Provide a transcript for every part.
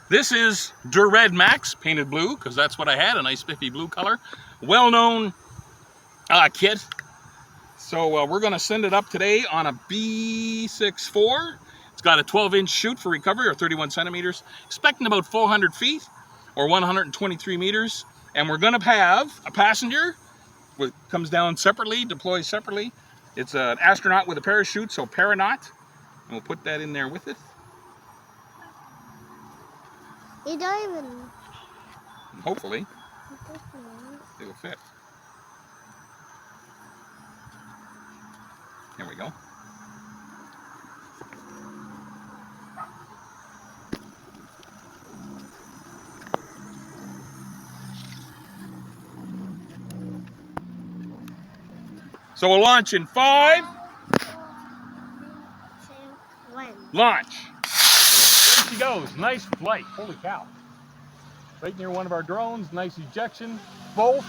This is Der Red Max, painted blue, because that's what I had, a nice spiffy blue color. Well-known kit. So we're going to send it up today on a B64. It's got a 12-inch chute for recovery, or 31 centimeters. Expecting about 400 feet, or 123 meters. And we're going to have a passenger, which comes down separately, deploys separately. It's an astronaut with a parachute, so paranaut. And we'll put that in there with it. You don't even... And hopefully, it'll fit. There we go. So we'll launch in 5. 4, 3, 2, 1. Launch. There she goes. Nice flight. Holy cow. Right near one of our drones. Nice ejection. Both.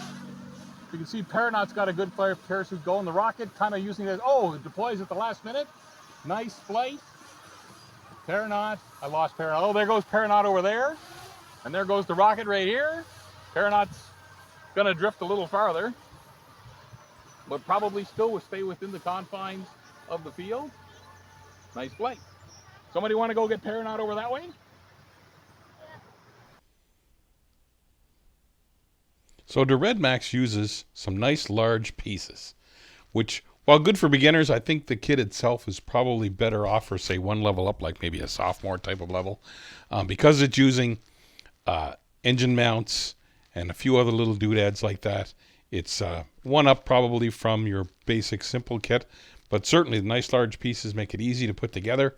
You can see Paranaut's got a good parachute going. The rocket kind of using it. Oh, it deploys at the last minute. Nice flight. Paranaut. I lost Paranaut. Oh, there goes Paranaut over there. And there goes the rocket right here. Paranaut's going to drift a little farther, but probably still will stay within the confines of the field. Nice flight. Somebody want to go get Paranaut over that way? So the Red Max uses some nice large pieces, which, while good for beginners, I think the kit itself is probably better off for, say, one level up, like maybe a sophomore type of level, because it's using engine mounts and a few other little doodads like that. It's one up probably from your basic simple kit, but certainly the nice large pieces make it easy to put together.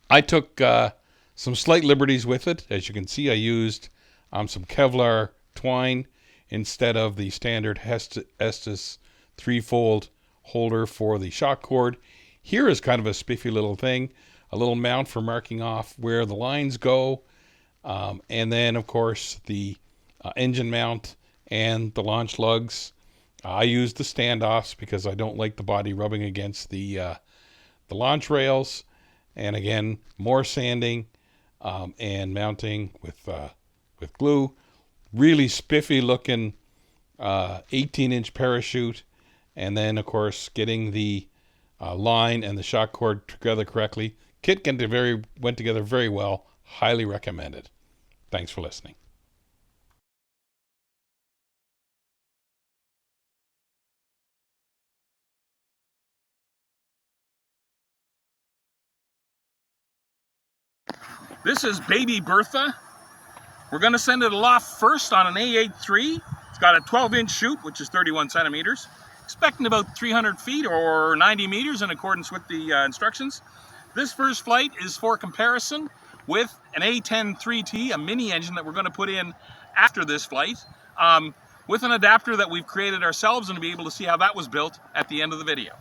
I took some slight liberties with it. As you can see, I used some Kevlar twine instead of the standard Estes 3-fold holder for the shock cord. Here is kind of a spiffy little thing, a little mount for marking off where the lines go, and then of course the engine mount and the launch lugs. I use the standoffs because I don't like the body rubbing against the launch rails. And again, more sanding and mounting with glue. Really spiffy looking 18-inch parachute. And then, of course, getting the line and the shock cord together correctly. Kit went together very well. Highly recommended. Thanks for listening. This is Baby Bertha. We're going to send it aloft first on an A83. It's got a 12-inch chute, which is 31 centimeters. Expecting about 300 feet or 90 meters in accordance with the instructions. This first flight is for comparison with an A10-3T, a mini engine that we're going to put in after this flight, with an adapter that we've created ourselves, and to be able to see how that was built at the end of the video.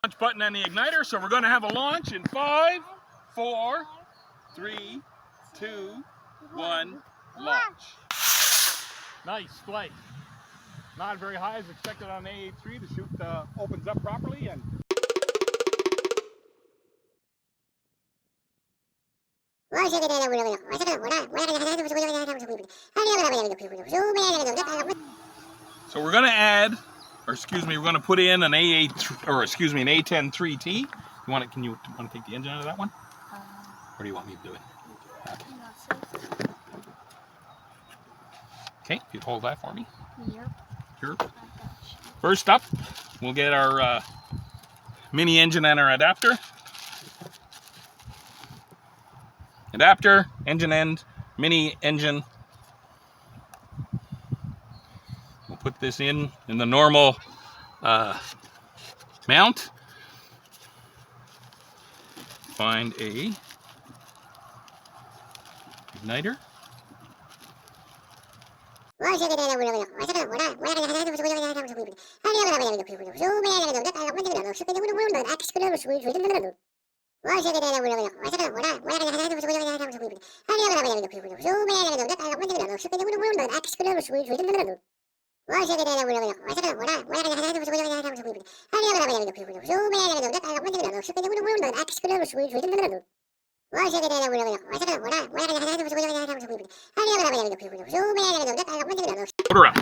Launch button and the igniter, so we're going to have a launch in 5, 4, 3, 2, 1, launch. Nice flight. Not very high as expected on A83. The chute opens up properly and so we're going to add, or excuse me, we're going to put in an A8, or excuse me, an A10-3T. You want it? Can you want to take the engine out of that one? Or do you want me to do it? Okay, if you'd hold that for me. Yep. Sure. First up, we'll get our mini engine and our adapter. Adapter, engine end, mini engine. We'll put this in the normal mount. Find a igniter. Motor up.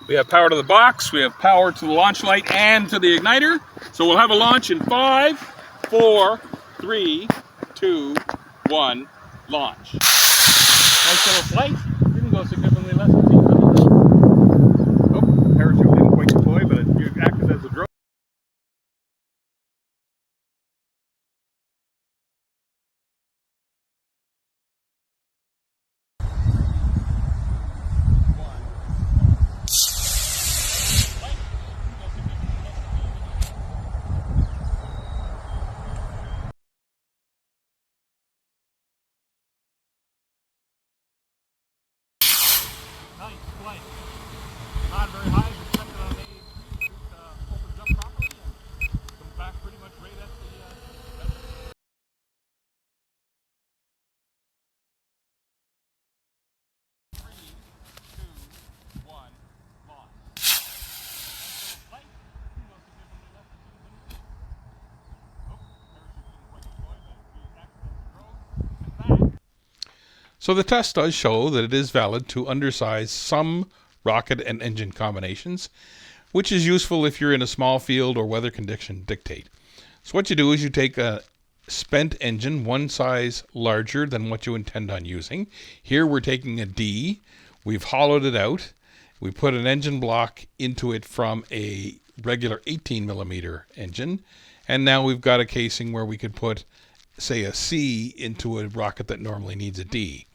We have power to the box, we have power to the launch light and to the igniter. So we'll have a launch in 5, 4, 3, 2, 1, launch. Nice little flight. Didn't go significantly less than 200. Oh, parachute didn't quite deploy, but it acted as a drone. Nice flight. Not very high, but set it on A3. Opens up properly and comes back pretty much right at the. So the test does show that it is valid to undersize some rocket and engine combinations, which is useful if you're in a small field or weather conditions dictate. So what you do is you take a spent engine one size larger than what you intend on using. Here we're taking a D, we've hollowed it out, we put an engine block into it from a regular 18 millimeter engine, and now we've got a casing where we could put, say, a C into a rocket that normally needs a D.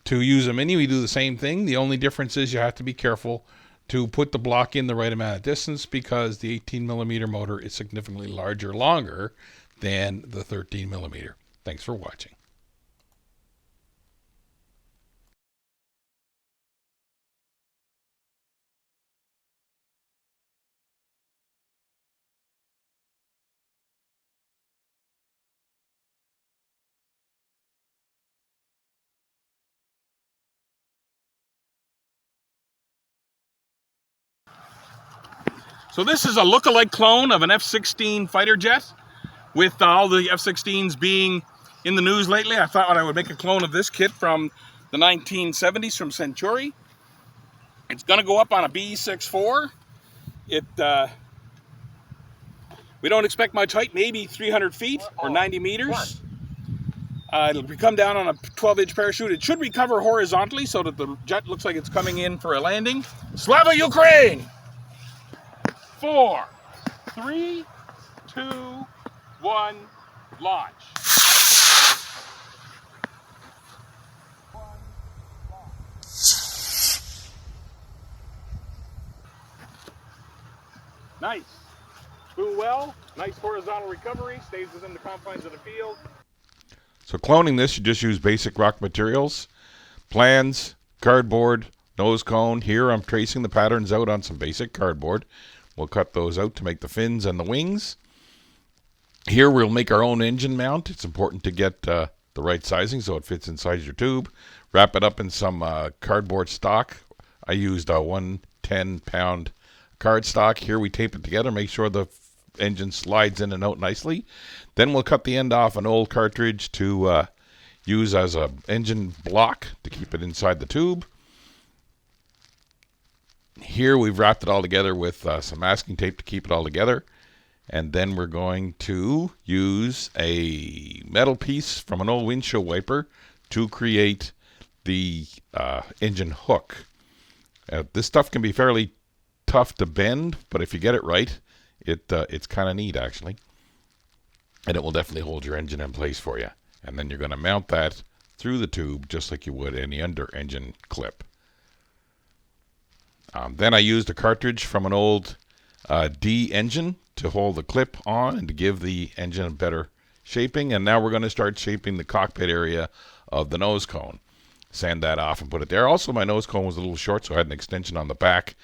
To use a Mini, we do the same thing. The only difference is you have to be careful to put the block in the right amount of distance because the 18 millimeter motor is significantly longer than the 13 millimeter. Thanks for watching. So this is a look-alike clone of an F-16 fighter jet. With all the F-16s being in the news lately, I thought I would make a clone of this kit from the 1970s from Centuri. It's going to go up on a B-64. We don't expect much height, maybe 300 feet or 90 meters. It'll come down on a 12-inch parachute. It should recover horizontally so that the jet looks like it's coming in for a landing. Slava Ukraine! 4, 3, 2, 1, launch. Nice. Flew well. Nice horizontal recovery. Stays within the confines of the field. So cloning this, you just use basic rock materials. Plans, cardboard, nose cone. Here I'm tracing the patterns out on some basic cardboard. We'll cut those out to make the fins and the wings. Here we'll make our own engine mount. It's important to get the right sizing so it fits inside your tube. Wrap it up in some cardboard stock. I used a 110-pound cardstock. Here we tape it together, make sure the engine slides in and out nicely. Then we'll cut the end off an old cartridge to use as an engine block to keep it inside the tube. Here we've wrapped it all together with some masking tape to keep it all together. And then we're going to use a metal piece from an old windshield wiper to create the engine hook. This stuff can be fairly tough to bend, but if you get it right, it's kind of neat actually. and it will definitely hold your engine in place for you. And then you're going to mount that through the tube just like you would any under engine clip. Then I used a cartridge from an old D engine to hold the clip on and to give the engine a better shaping. And now we're going to start shaping the cockpit area of the nose cone. Sand that off and put it there. Also, my nose cone was a little short, so I had an extension on the back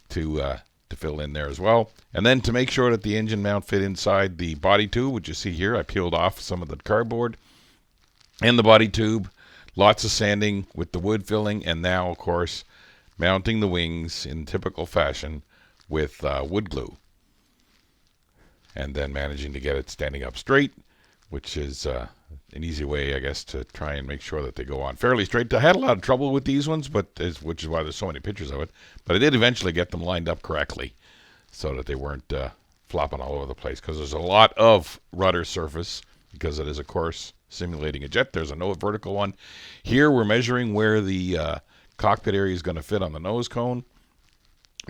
to fill in there as well. And then to make sure that the engine mount fit inside the body tube, which you see here, I peeled off some of the cardboard and the body tube. Lots of sanding with the wood filling, and now, of course, mounting the wings in typical fashion with wood glue. And then managing to get it standing up straight, which is an easy way, I guess, to try and make sure that they go on fairly straight. I had a lot of trouble with these ones, which is why there's so many pictures of it. But I did eventually get them lined up correctly so that they weren't flopping all over the place, because there's a lot of rudder surface because it is, of course, simulating a jet. There's a no vertical one. Here we're measuring where the cockpit area is going to fit on the nose cone.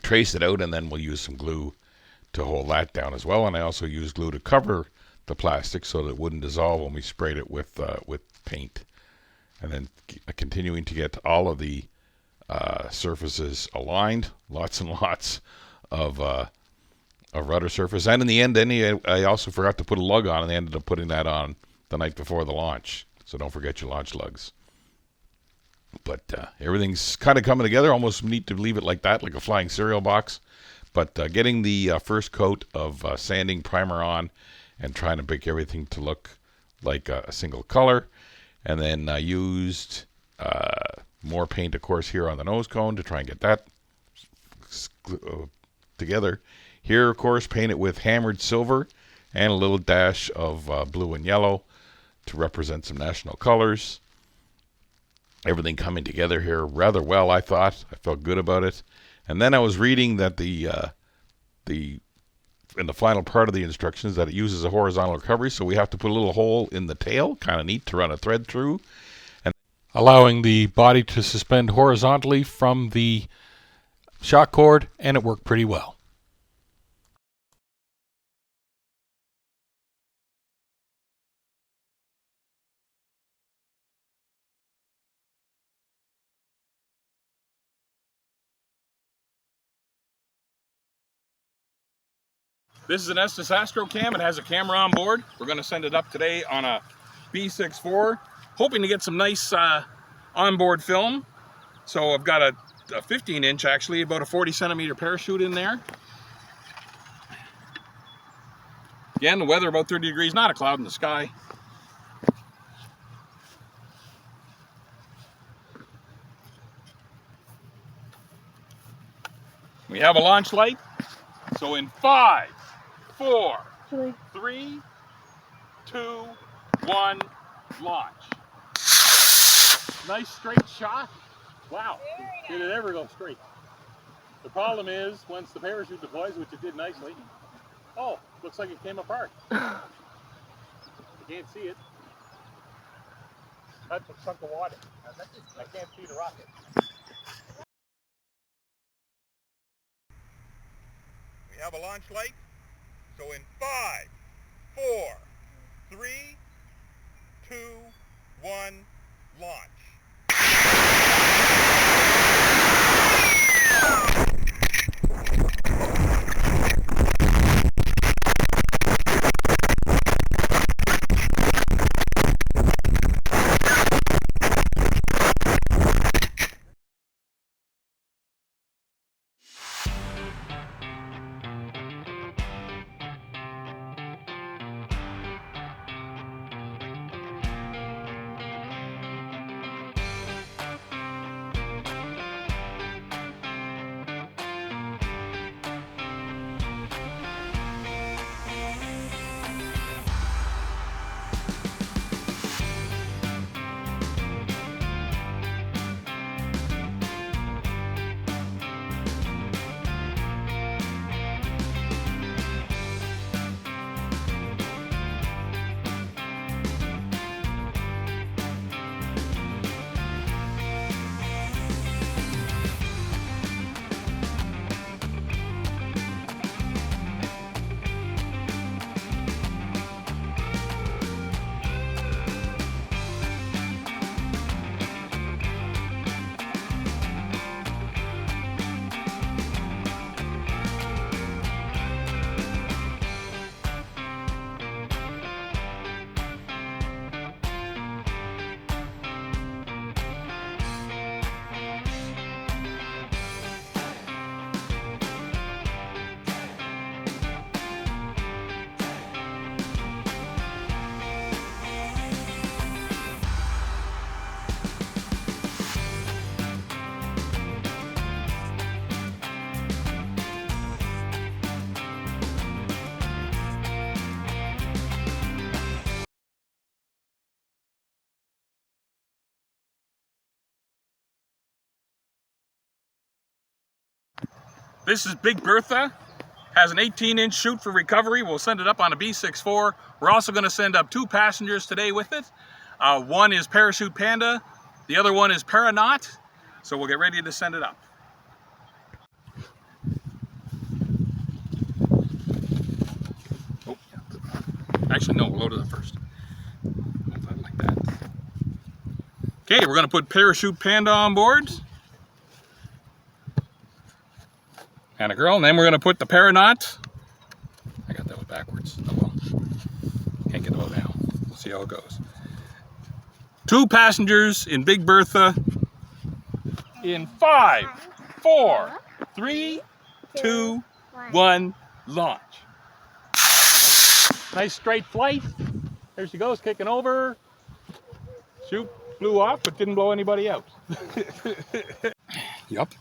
Trace it out, and then we'll use some glue to hold that down as well. And I also used glue to cover the plastic so that it wouldn't dissolve when we sprayed it with paint. And then continuing to get all of the surfaces aligned. Lots and lots of rudder surface. And in the end, I also forgot to put a lug on, and I ended up putting that on the night before the launch. So don't forget your launch lugs. But everything's kind of coming together. Almost neat to leave it like that, like a flying cereal box. But getting the first coat of sanding primer on and trying to make everything to look like a single color. And then I used more paint, of course, here on the nose cone to try and get that together. Here, of course, paint it with hammered silver and a little dash of blue and yellow to represent some national colors. Everything coming together here rather well, I thought. I felt good about it. And then I was reading that in the final part of the instructions that it uses a horizontal recovery, so we have to put a little hole in the tail, kind of neat, to run a thread through, and allowing the body to suspend horizontally from the shock cord, and it worked pretty well. This is an Estes AstroCam. It has a camera on board. We're going to send it up today on a B6-4, hoping to get some nice onboard film. So I've got a 15-inch, actually, about a 40-centimeter parachute in there. Again, the weather about 30 degrees, not a cloud in the sky. We have a launch light. So in 5, 4, 3, 2, 1, launch. Nice straight shot. Wow, did it ever go straight? The problem is, once the parachute deploys, which it did nicely, oh, looks like it came apart. You can't see it. That's a chunk of water. I can't see the rocket. We have a launch light. So in 5, 4, 3, 2, 1, launch. This is Big Bertha. Has an 18-inch chute for recovery. We'll send it up on a B64. We're also going to send up 2 passengers today with it. One is Parachute Panda. The other one is Paranaut. So we'll get ready to send it up. Oh, actually, no, we'll load it up first. Hold that like that. Okay, we're going to put Parachute Panda on board. And a girl, and then we're going to put the Paranaut. I got that one backwards. Oh well. Can't get it out now. We'll see how it goes. 2 passengers in Big Bertha in 5, 4, 3, 2, 1, launch. Nice straight flight. There she goes, kicking over. Chute blew off, but didn't blow anybody out. Yup.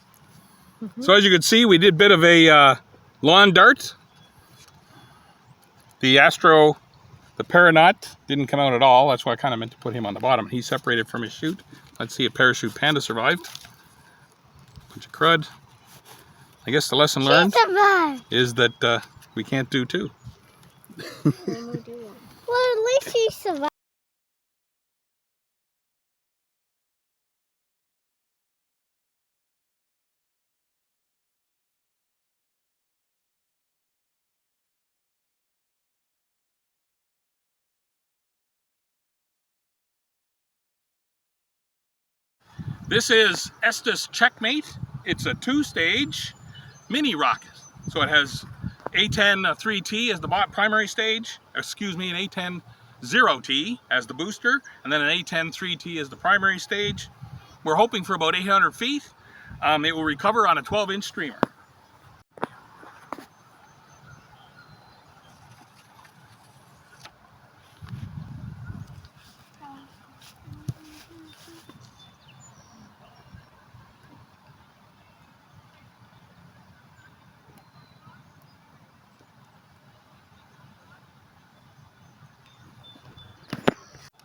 So as you can see, we did a bit of a lawn dart. The Paranaut didn't come out at all. That's why I kind of meant to put him on the bottom. He separated from his chute. Let's see if Parachute Panda survived. Bunch of crud. I guess the lesson learned is that we can't do 2. Well, at least she survived. This is Estes Checkmate. It's a 2-stage mini rocket. So it has A10 3T as the primary stage, an A10 0T as the booster, and then an A10 3T as the primary stage. We're hoping for about 800 feet. It will recover on a 12-inch streamer.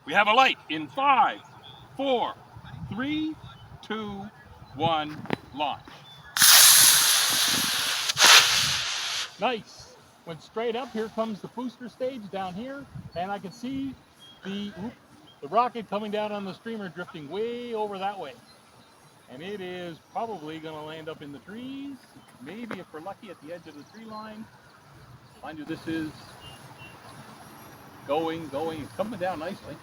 We have a light in 5, 4, 3, 2, 1, launch. Nice. Went straight up. Here comes the booster stage down here, and I can see the rocket coming down on the streamer drifting way over that way. And it is probably going to land up in the trees, maybe if we're lucky at the edge of the tree line. Mind you, this is going, it's coming down nicely.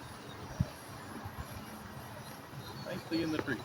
Nicely in the trees.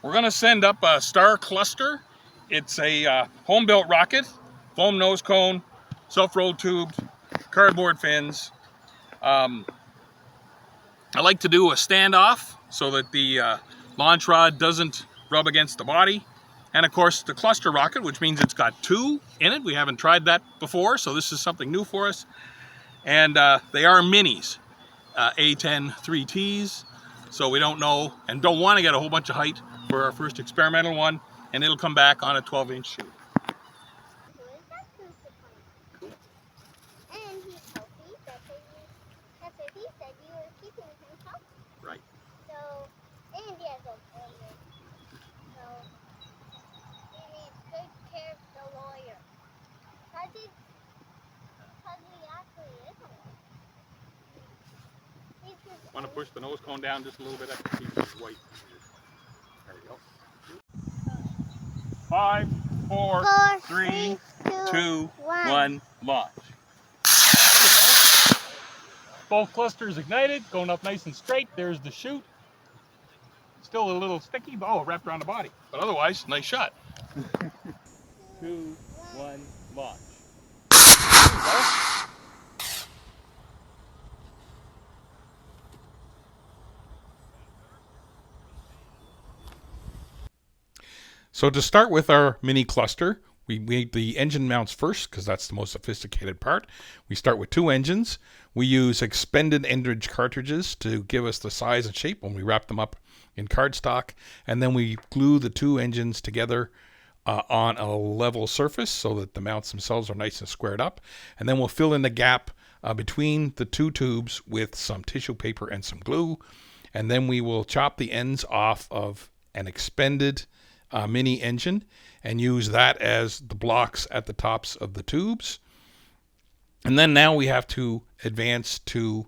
We're going to send up a star cluster. It's a home-built rocket, foam nose cone, self-rolled tubed, cardboard fins. I like to do a standoff so that the launch rod doesn't rub against the body. And of course the cluster rocket, which means it's got 2 in it. We haven't tried that before, so this is something new for us. And they are minis, A10 3Ts. So we don't know and don't want to get a whole bunch of height for our first experimental one, and it'll come back on a 12-inch chute. And he's healthy. That's what he said. You were keeping him healthy. Right. So, and he has a lawyer. So, he needs good care of the lawyer. Because he actually is a lawyer. Want to push the nose cone down just a little bit? I can keep it white. There we go. 5, 4, 3, 2, 1, launch. Both clusters ignited, going up nice and straight. There's the chute. Still a little sticky, but oh, wrapped around the body. But otherwise, nice shot. 2, 1, launch. There you go. So to start with our mini cluster, we made the engine mounts first because that's the most sophisticated part. We start with 2 engines. We use expended endage cartridges to give us the size and shape when we wrap them up in cardstock. And then we glue the 2 engines together on a level surface so that the mounts themselves are nice and squared up. And then we'll fill in the gap between the 2 tubes with some tissue paper and some glue. And then we will chop the ends off of an expended mini engine and use that as the blocks at the tops of the tubes. And then now we have to advance to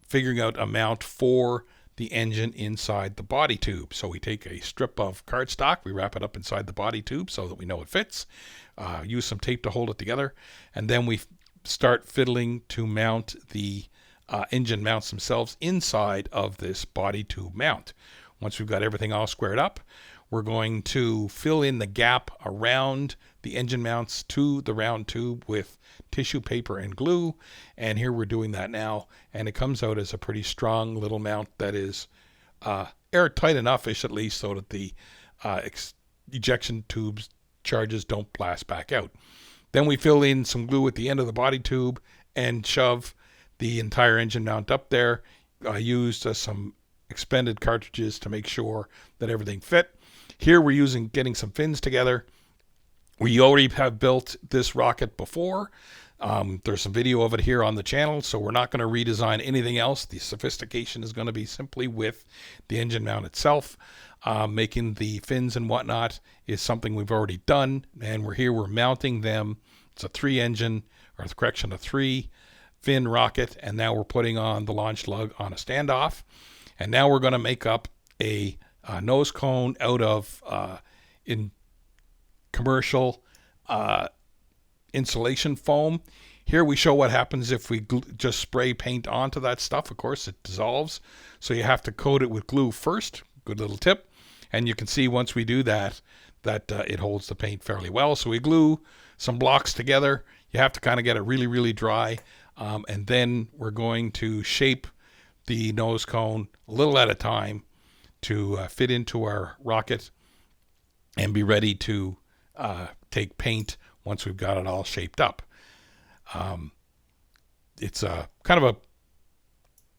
figuring out a mount for the engine inside the body tube. So we take a strip of cardstock, we wrap it up inside the body tube so that we know it fits, use some tape to hold it together, and then we start fiddling to mount the engine mounts themselves inside of this body tube mount. Once we've got everything all squared up, we're going to fill in the gap around the engine mounts to the round tube with tissue paper and glue. And here we're doing that now. And it comes out as a pretty strong little mount that is airtight enough-ish at least so that the ejection tubes charges don't blast back out. Then we fill in some glue at the end of the body tube and shove the entire engine mount up there. I used some expended cartridges to make sure that everything fit. Here we're getting some fins together. We already have built this rocket before. There's some video of it here on the channel, so we're not going to redesign anything else. The sophistication is going to be simply with the engine mount itself. Making the fins and whatnot is something we've already done, and we're mounting them. It's a 3-fin rocket, and now we're putting on the launch lug on a standoff. And now we're going to make up a nose cone out of in commercial insulation foam. Here we show what happens if we just spray paint onto that stuff. Of course, it dissolves, so you have to coat it with glue first. Good little tip. And you can see once we do that it holds the paint fairly well. So we glue some blocks together. You have to kind of get it really, really dry. And then we're going to shape the nose cone a little at a time to fit into our rocket and be ready to take paint once we've got it all shaped up. It's a kind of a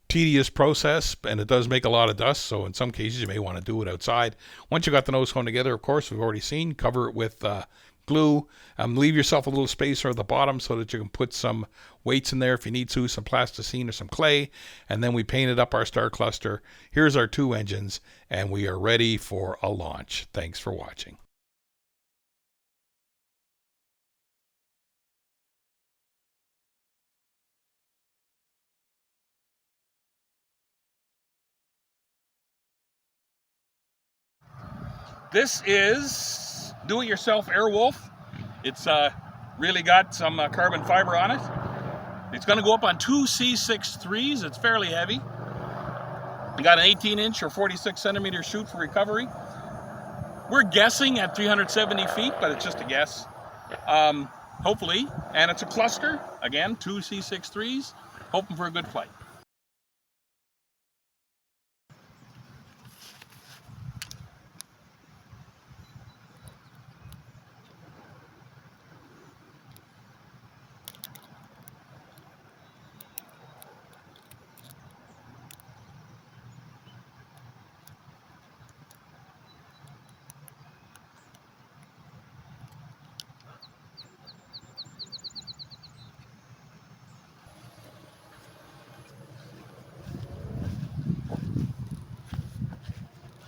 tedious process, and it does make a lot of dust, so in some cases you may want to do it outside. Once you got the nose cone together, of course, we've already seen, cover it with glue. Leave yourself a little spacer at the bottom so that you can put some weights in there if you need to, some plasticine or some clay, and then we painted up our star cluster. Here's our 2 engines, and we are ready for a launch. Thanks for watching. This is do-it-yourself Airwolf. It's really got some carbon fiber on it. It's going to go up on 2 C63s. It's fairly heavy. We got an 18-inch or 46-centimeter chute for recovery. We're guessing at 370 feet, but it's just a guess. Hopefully. And it's a cluster. Again, 2 C63s. Hoping for a good flight.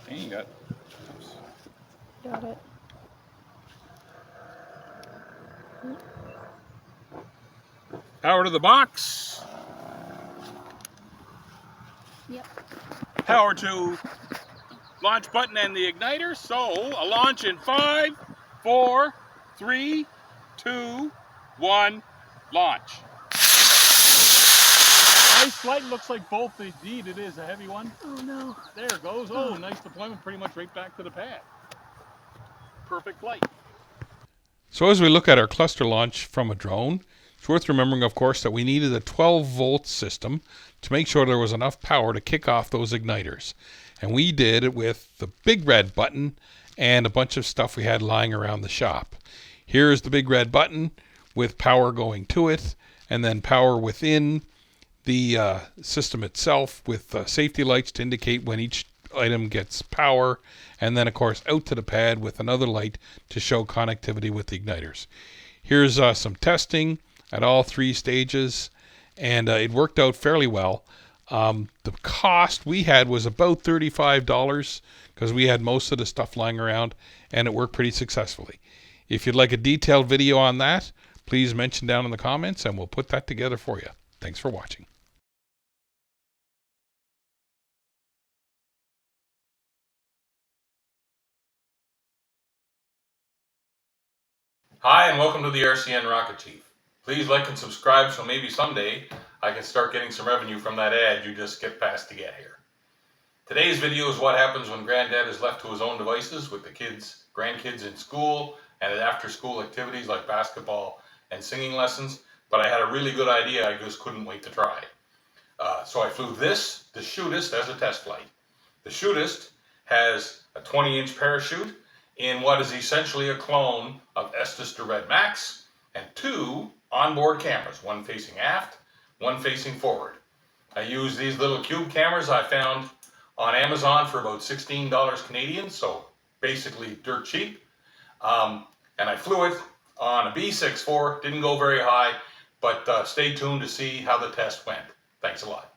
You got. Oops. Got it. Power to the box. Yep. Power to launch button and the igniter. So a launch in 5, 4, 3, 2, 1, launch. Nice light looks like both. Indeed, it is a heavy one. Oh no. There it goes. Oh, nice deployment, pretty much right back to the pad. Perfect flight. So as we look at our cluster launch from a drone, it's worth remembering, of course, that we needed a 12-volt system to make sure there was enough power to kick off those igniters. And we did it with the big red button and a bunch of stuff we had lying around the shop. Here's the big red button with power going to it, and then power within the system itself with safety lights to indicate when each item gets power, and then of course out to the pad with another light to show connectivity with the igniters. Here's some testing at all 3 stages, and it worked out fairly well. The cost we had was about $35 because we had most of the stuff lying around, and it worked pretty successfully. If you'd like a detailed video on that, please mention down in the comments and we'll put that together for you. Thanks for watching. Hi, and welcome to the RCN Rocket Chief. Please like and subscribe so maybe someday I can start getting some revenue from that ad you just skipped past to get here. Today's video is what happens when Granddad is left to his own devices with the grandkids in school and at after-school activities like basketball and singing lessons, but I had a really good idea I just couldn't wait to try. So I flew the Shootist, as a test flight. The Shootist has a 20-inch parachute in what is essentially a clone of Estes Der Red Max, and 2 onboard cameras, one facing aft, one facing forward. I used these little cube cameras I found on Amazon for about $16 Canadian, so basically dirt cheap. And I flew it on a B-64, didn't go very high, but stay tuned to see how the test went. Thanks a lot.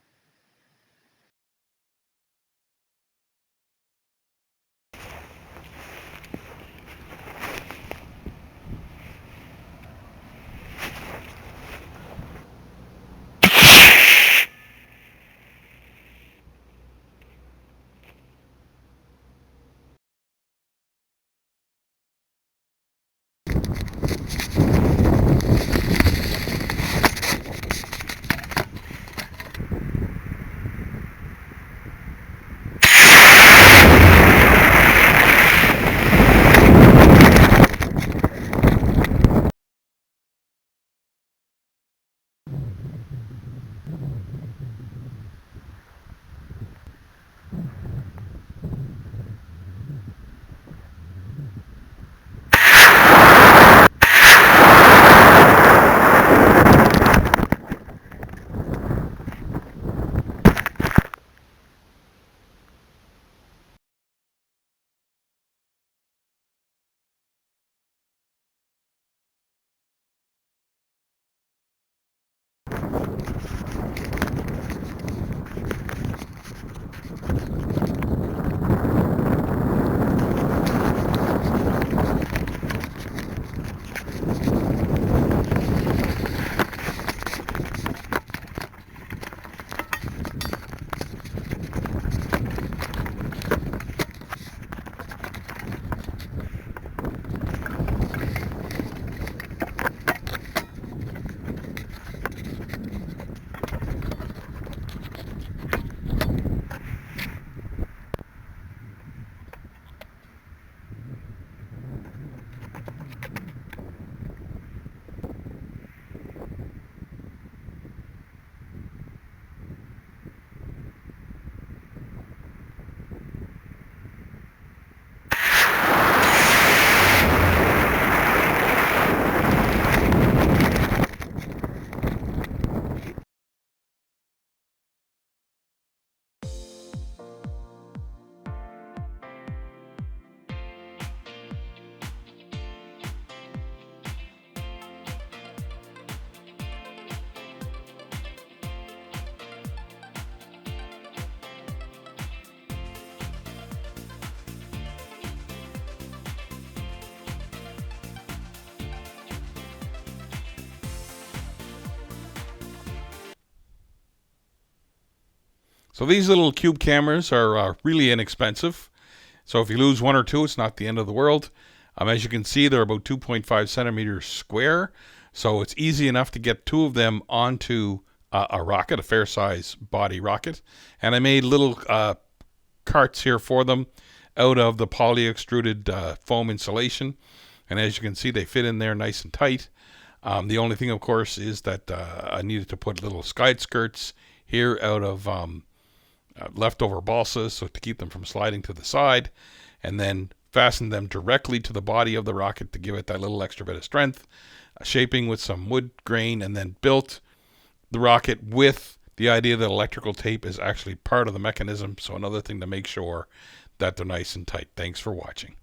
So these little cube cameras are really inexpensive. So if you lose 1 or 2, it's not the end of the world. As you can see, they're about 2.5 centimeters square. So it's easy enough to get 2 of them onto a rocket, a fair size body rocket, and I made little carts here for them out of the poly extruded foam insulation, and as you can see, they fit in there nice and tight. The only thing, of course, is that I needed to put little skid skirts here out of leftover balsas, so to keep them from sliding to the side, and then fasten them directly to the body of the rocket to give it that little extra bit of strength, shaping with some wood grain, and then built the rocket with the idea that electrical tape is actually part of the mechanism. So another thing to make sure that they're nice and tight. Thanks for watching.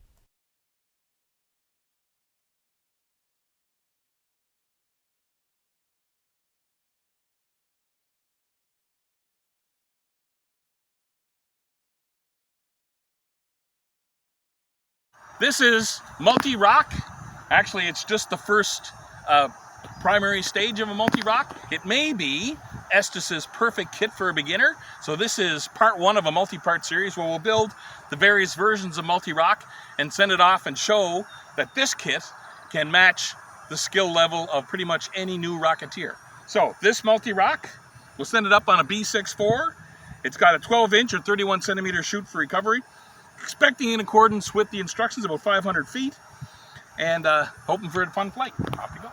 This is Multi-Roc. Actually, it's just the first primary stage of a Multi-Roc. It may be Estes' perfect kit for a beginner. So this is part one of a multi-part series where we'll build the various versions of Multi-Roc and send it off and show that this kit can match the skill level of pretty much any new Rocketeer. So this Multi-Roc, we'll send it up on a B64. It's got a 12-inch or 31-centimeter chute for recovery. Expecting in accordance with the instructions about 500 feet, and hoping for a fun flight. Off you go.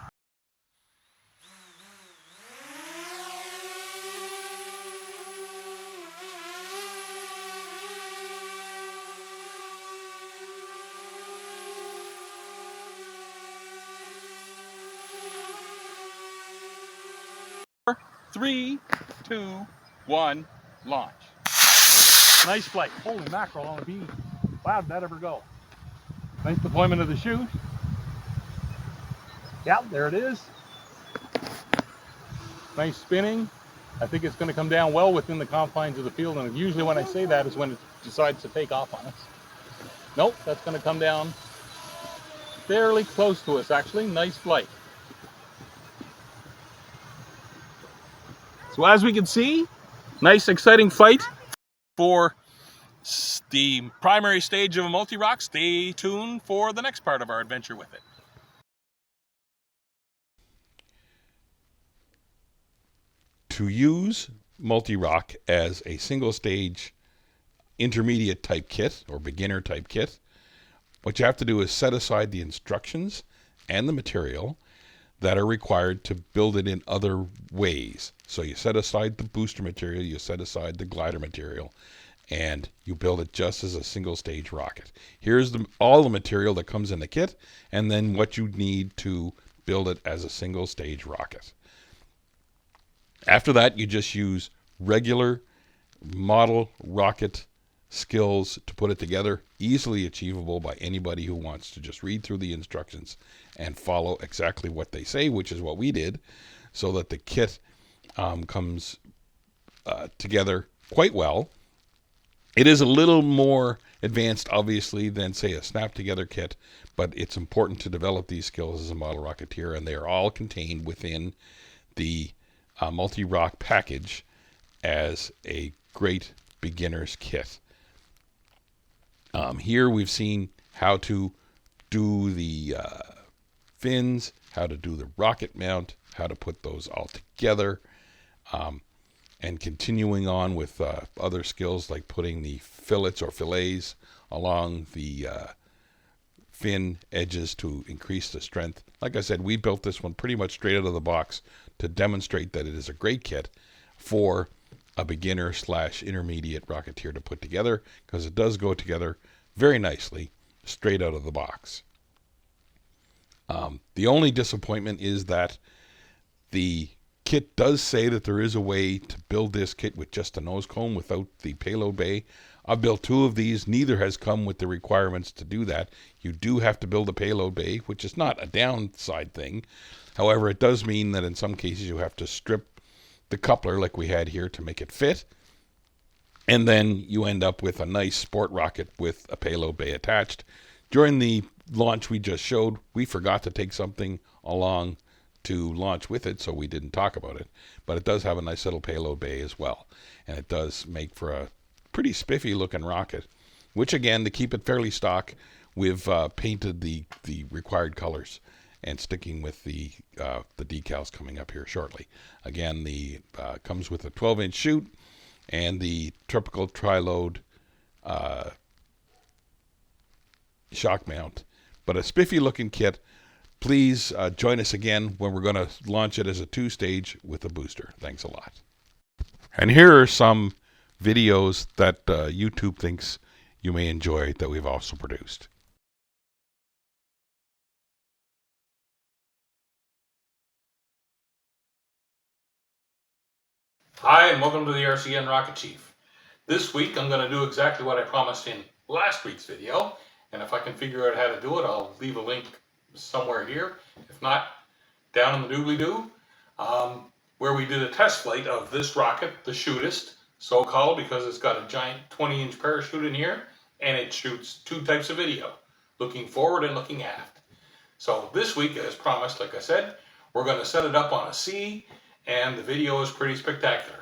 Three, two, one, launch. Nice flight. Holy mackerel on a bee. Wow, did that ever go? Nice deployment of the chute. Yeah, there it is. Nice spinning. I think it's going to come down well within the confines of the field, and usually when I say that is when it decides to take off on us. Nope, that's going to come down fairly close to us, actually. Nice flight. So as we can see, nice exciting flight for the primary stage of a Multi-Roc. Stay tuned for the next part of our adventure with it. To use Multi-Roc as a single stage intermediate type kit or beginner type kit, what you have to do is set aside the instructions and the material that are required to build it in other ways. So you set aside the booster material, you set aside the glider material, and you build it just as a single stage rocket. Here's all the material that comes in the kit, and then what you need to build it as a single stage rocket. After that, you just use regular model rocket skills to put it together, easily achievable by anybody who wants to just read through the instructions and follow exactly what they say, which is what we did, so that the kit comes together quite well. It is a little more advanced, obviously, than, say, a snap-together kit, but it's important to develop these skills as a model Rocketeer, and they are all contained within the Multi-Roc package as a great beginner's kit. Here we've seen how to do the fins, how to do the rocket mount, how to put those all together, and continuing on with other skills like putting the fillets or fillets along the fin edges to increase the strength. Like I said, we built this one pretty much straight out of the box to demonstrate that it is a great kit for a beginner / intermediate Rocketeer to put together, because it does go together very nicely straight out of the box. The only disappointment is that the kit does say that there is a way to build this kit with just a nose cone without the payload bay. I've built 2 of these. Neither has come with the requirements to do that. You do have to build a payload bay, which is not a downside thing. However, it does mean that in some cases you have to strip the coupler like we had here to make it fit. And then you end up with a nice sport rocket with a payload bay attached. During the launch we just showed, we forgot to take something along to launch with it, so we didn't talk about it. But it does have a nice little payload bay as well. And it does make for a pretty spiffy looking rocket, which again, to keep it fairly stock, we've painted the required colors. and sticking with the decals coming up here shortly. Again, the comes with a 12-inch chute and the typical tri-load shock mount, but a spiffy looking kit. Please join us again when we're going to launch it as a 2-stage with a booster. Thanks a lot. And here are some videos that YouTube thinks you may enjoy that we've also produced. Hi, and welcome to the RCN Rocket Chief. This week I'm going to do exactly what I promised in last week's video, and if I can figure out how to do it, I'll leave a link somewhere here. If not, down in the doobly-doo, where we did a test flight of this rocket, the shootist, so-called because it's got a giant 20-inch parachute in here, and it shoots 2 types of video, looking forward and looking aft. So this week, as promised, like I said, we're going to set it up on a C, and the video is pretty spectacular.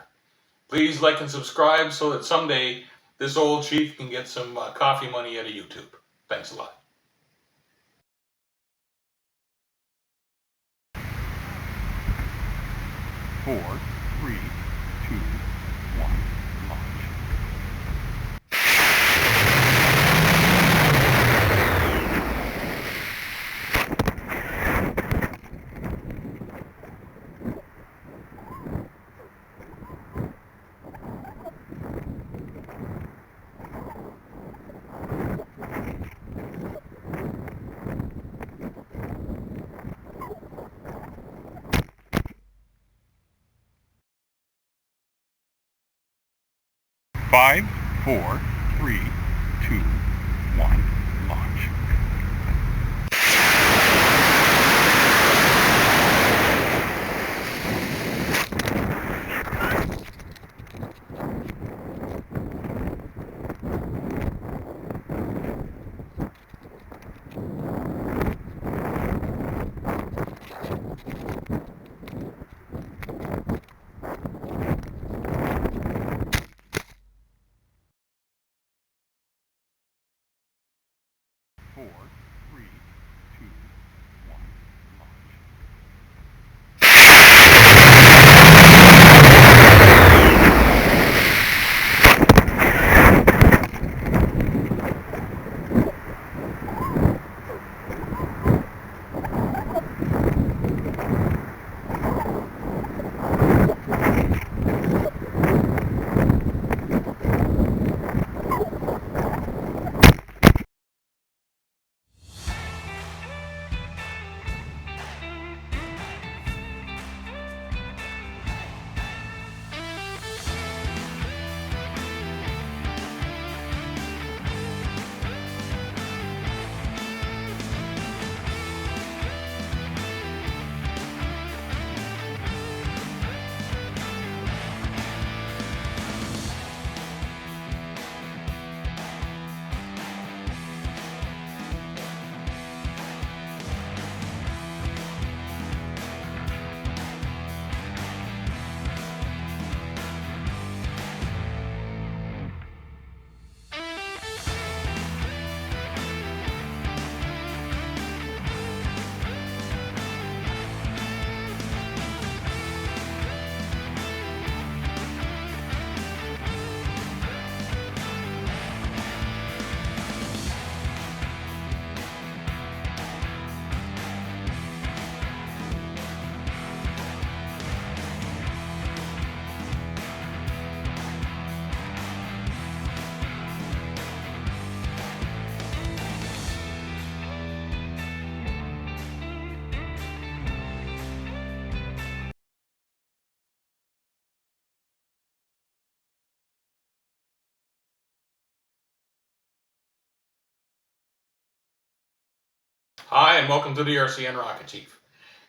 Please like and subscribe so that someday this old chief can get some coffee money out of YouTube. Thanks a lot. 4, 3, 2, 1, launch. 5, 4, 3, 2, 1, launch. 4, 3, 2, 1, launch. 'Hi, and welcome to the RCN Rocket Chief.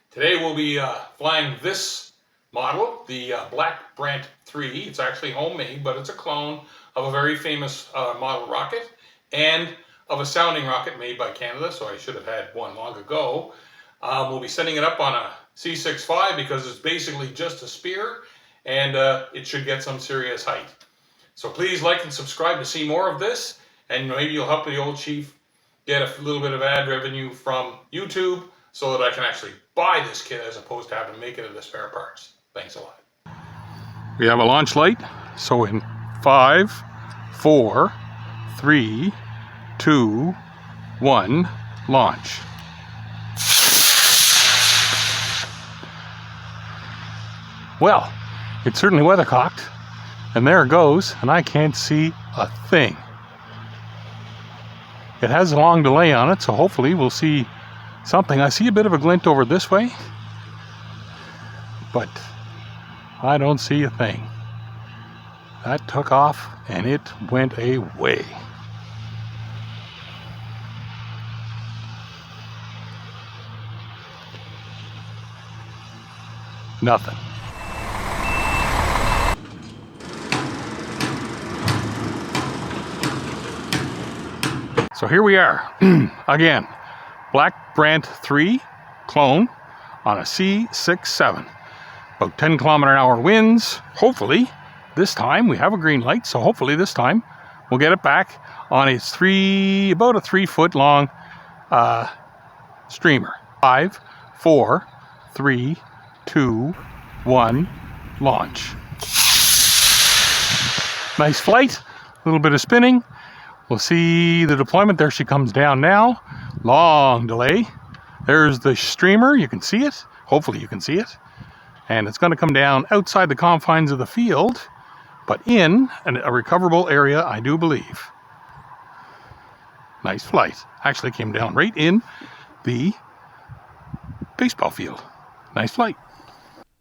Today we'll be flying this model, the Black Brant III. It's actually homemade, but it's a clone of a very famous model rocket and of a sounding rocket made by Canada, so I should have had one long ago. We'll be setting it up on a C65 because it's basically just a spear, and it should get some serious height. So please like and subscribe to see more of this, and maybe you'll help the old chief get a little bit of ad revenue from YouTube so that I can actually buy this kit as opposed to having to make it into spare parts. Thanks a lot. We have a launch light, so in 5, 4, 3, 2, 1, launch. Well, it's certainly weathercocked, and there it goes, and I can't see a thing. It has a long delay on it, so hopefully we'll see something. I see a bit of a glint over this way, but I don't see a thing. That took off, and it went away. Nothing. So here we are, again, Black Brant III clone on a C67. About 10 km/h winds. Hopefully, this time, we have a green light, so hopefully this time we'll get it back on its about a 3-foot long streamer. 5, 4, 3, 2, 1, launch. Nice flight, a little bit of spinning. We'll see the deployment. There she comes down now. Long delay. There's the streamer. You can see it. Hopefully you can see it. And it's going to come down outside the confines of the field, but in a recoverable area, I do believe. Nice flight. Actually came down right in the baseball field. Nice flight.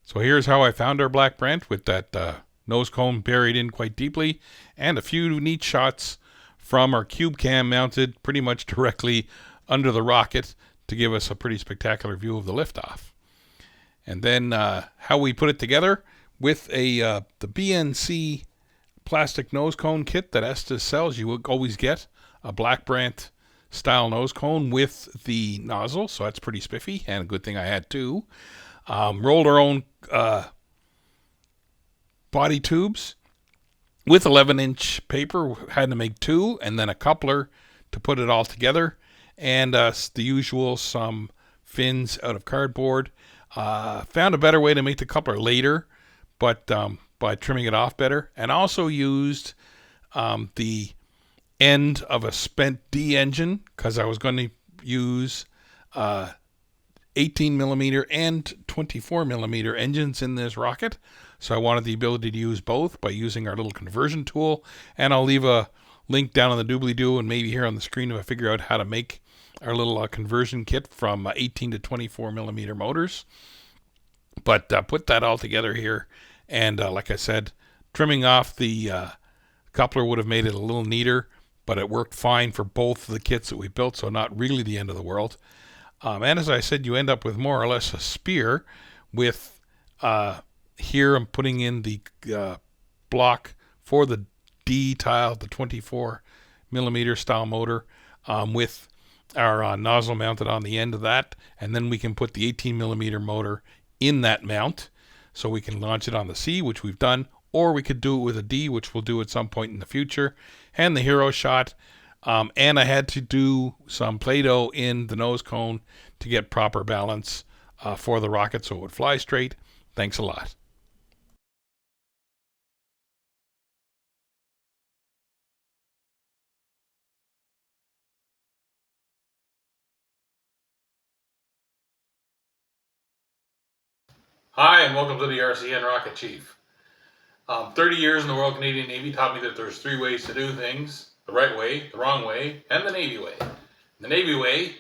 So here's how I found our Black Brant with that nose cone buried in quite deeply, and a few neat shots from our cube cam mounted pretty much directly under the rocket to give us a pretty spectacular view of the liftoff. And then how we put it together with the BNC plastic nose cone kit that Estes sells. You will always get a Black Brant style nose cone with the nozzle, so that's pretty spiffy, and a good thing I had two. Rolled our own body tubes with 11-inch paper. Had to make two, and then a coupler to put it all together, and the usual some fins out of cardboard. Found a better way to make the coupler later, but by trimming it off better, and also used the end of a spent D engine because I was going to use 18mm and 24mm engines in this rocket. So I wanted the ability to use both by using our little conversion tool. And I'll leave a link down on the doobly-doo and maybe here on the screen if I figure out how to make our little conversion kit from 18 to 24mm motors. But put that all together here. And like I said, trimming off the coupler would have made it a little neater, but it worked fine for both of the kits that we built, so not really the end of the world. And as I said, you end up with more or less a spear with... here I'm putting in the block for the D tile, the 24mm style motor, with our nozzle mounted on the end of that, and then we can put the 18mm motor in that mount, so we can launch it on the C, which we've done, or we could do it with a D, which we'll do at some point in the future, and the hero shot. And I had to do some Play-Doh in the nose cone to get proper balance for the rocket so it would fly straight. Thanks a lot. Hi, and welcome to the RCN Rocket Chief. 30 years in the Royal Canadian Navy taught me that there's 3 ways to do things: the right way, the wrong way, and the Navy way. The Navy way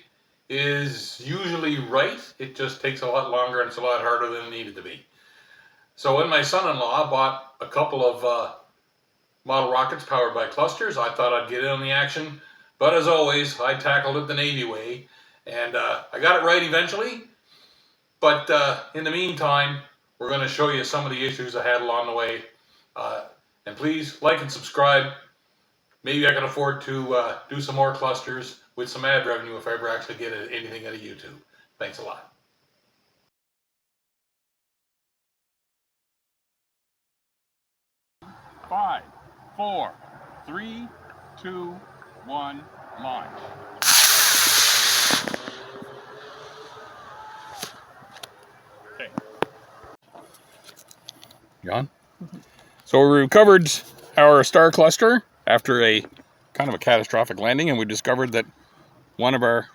is usually right. It just takes a lot longer and it's a lot harder than it needed to be. So when my son-in-law bought a couple of model rockets powered by clusters, I thought I'd get in on the action. But as always, I tackled it the Navy way, and I got it right eventually. But in the meantime, we're going to show you some of the issues I had along the way. And please like and subscribe. Maybe I can afford to do some more clusters with some ad revenue if I ever actually get anything out of YouTube. Thanks a lot. Five, 4, 3, 2, 1, launch. John? So we recovered our star cluster after a kind of a catastrophic landing, and we discovered that one of our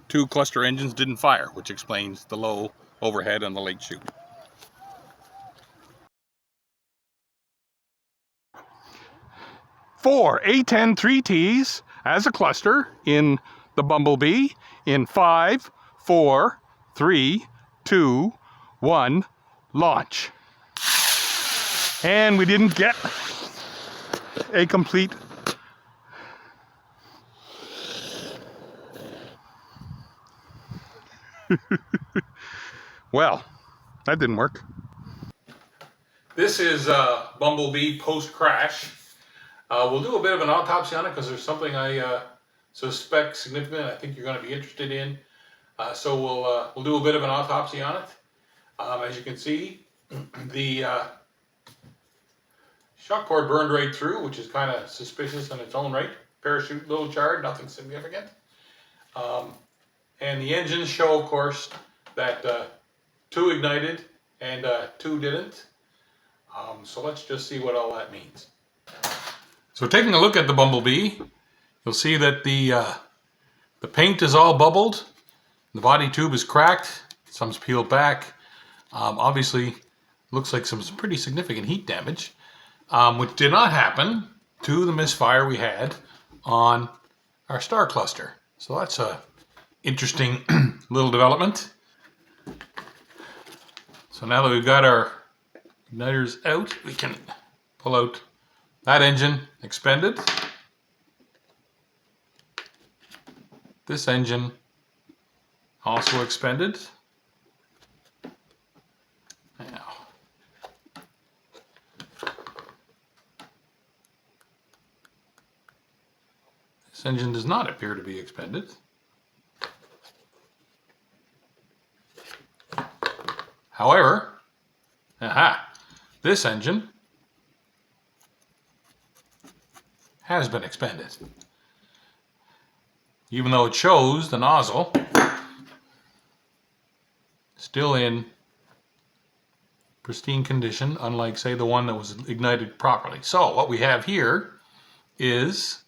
2 cluster engines didn't fire, which explains the low overhead on the late chute. Four A10 3Ts as a cluster in the Bumblebee in 5, 4, 3, 2, 1, launch. And we didn't get a complete well, that didn't work. This is Bumblebee post-crash. We'll do a bit of an autopsy on it because there's something I suspect significant I think you're going to be interested in. So we'll do a bit of an autopsy on it. As you can see, the shock cord burned right through, which is kind of suspicious in its own right. Parachute, little charred, nothing significant. And the engines show, of course, that 2 ignited and 2 didn't. So let's just see what all that means. So taking a look at the Bumblebee, you'll see that the paint is all bubbled, the body tube is cracked, some's peeled back. Obviously, looks like some pretty significant heat damage, which did not happen to the misfire we had on our star cluster. So that's a interesting little development. So now that we've got our igniters out, we can pull out that engine expended. This engine also expended. Now, this engine does not appear to be expended. However, this engine has been expended. Even though it shows the nozzle still in pristine condition, unlike, say, the one that was ignited properly. So what we have here is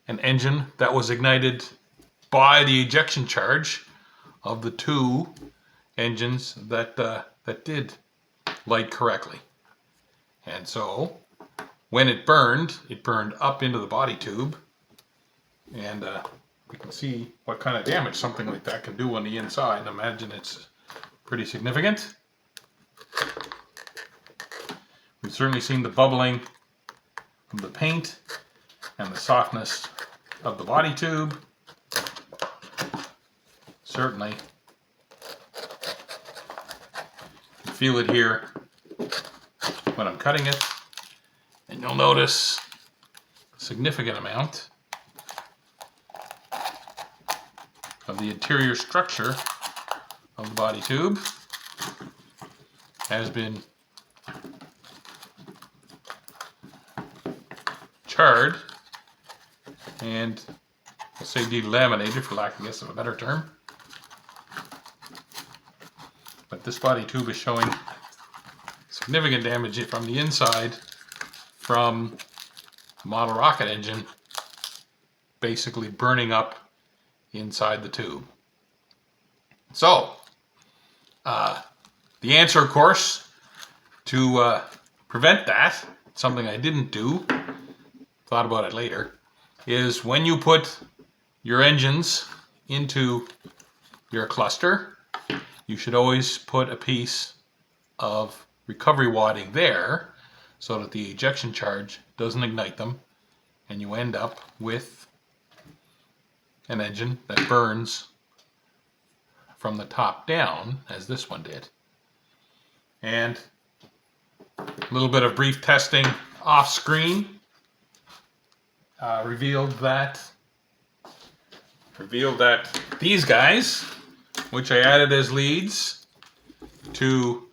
an engine that was ignited by the ejection charge of the 2 engines that did light correctly. And so when it burned up into the body tube, and we can see what kind of damage something like that can do on the inside. Imagine it's pretty significant. We've certainly seen the bubbling of the paint and the softness of the body tube. Certainly. You feel it here when I'm cutting it, and you'll notice a significant amount of the interior structure of the body tube has been charred and, let's say, delaminated, for lack, I guess, of a better term. But this body tube is showing significant damage from the inside from the model rocket engine basically burning up inside the tube. So, the answer, of course, to prevent that, something I didn't do, thought about it later, is when you put your engines into your cluster, you should always put a piece of recovery wadding there so that the ejection charge doesn't ignite them, and you end up with an engine that burns from the top down, as this one did. And a little bit of brief testing off screen revealed that these guys, which I added as leads to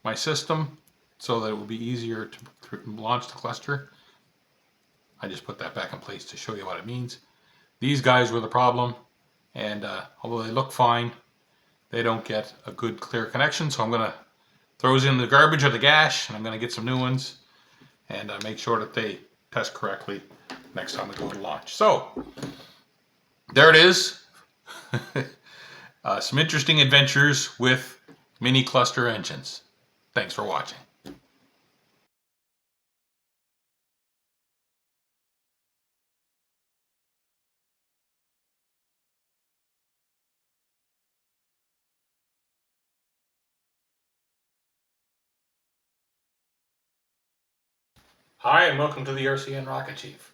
my system so that it would be easier to launch the cluster. I just put that back in place to show you what it means. These guys were the problem, and although they look fine, they don't get a good clear connection. So I'm going to throw those in the garbage or the gash, and I'm going to get some new ones and make sure that they test correctly next time we go to launch. So there it is. Some interesting adventures with mini cluster engines. Thanks for watching. Hi, and welcome to the RCN Rocket Chief.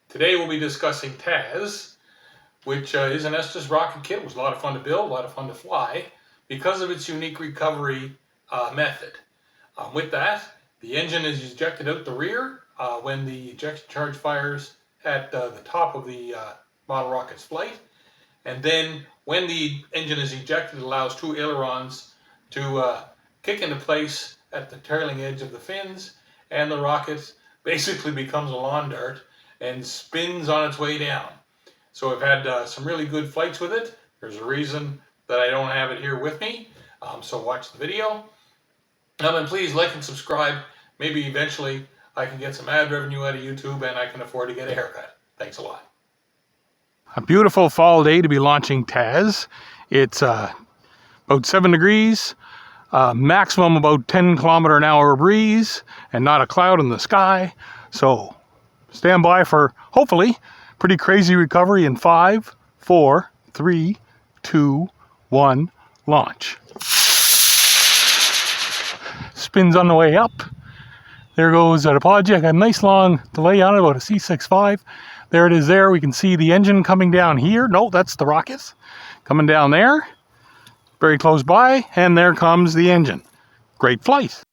Today we'll be discussing Tazz, which is an Estes rocket kit. It was a lot of fun to build, a lot of fun to fly, because of its unique recovery method. With that, the engine is ejected out the rear when the ejection charge fires at the top of the model rocket's flight. And then when the engine is ejected, it allows two ailerons to kick into place at the trailing edge of the fins, and the rocket basically becomes a lawn dart and spins on its way down. So I've had some really good flights with it. There's a reason that I don't have it here with me, so watch the video. And please like and subscribe. Maybe eventually I can get some ad revenue out of YouTube and I can afford to get a haircut. Thanks a lot. A beautiful fall day to be launching Tazz. It's about 7 degrees, maximum about 10-kilometer-an-hour breeze, and not a cloud in the sky. So stand by for, hopefully, pretty crazy recovery in 5, 4, 3, 2, 1, launch. Spins on the way up. There goes an apology. I got a nice long delay on it, about a C65. There it is there. We can see the engine coming down here. No, that's the rockets coming down there. Very close by. And there comes the engine. Great flight.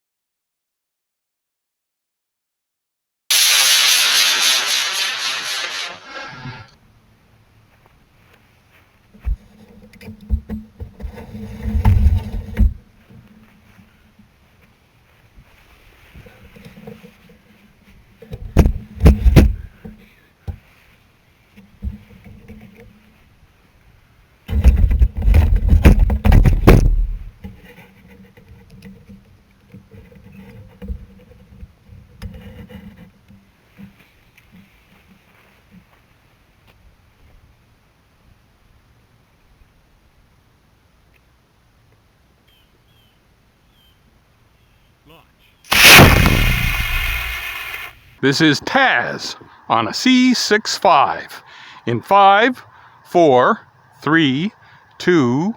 This is Tazz on a C65 in 5, 4, 3, 2,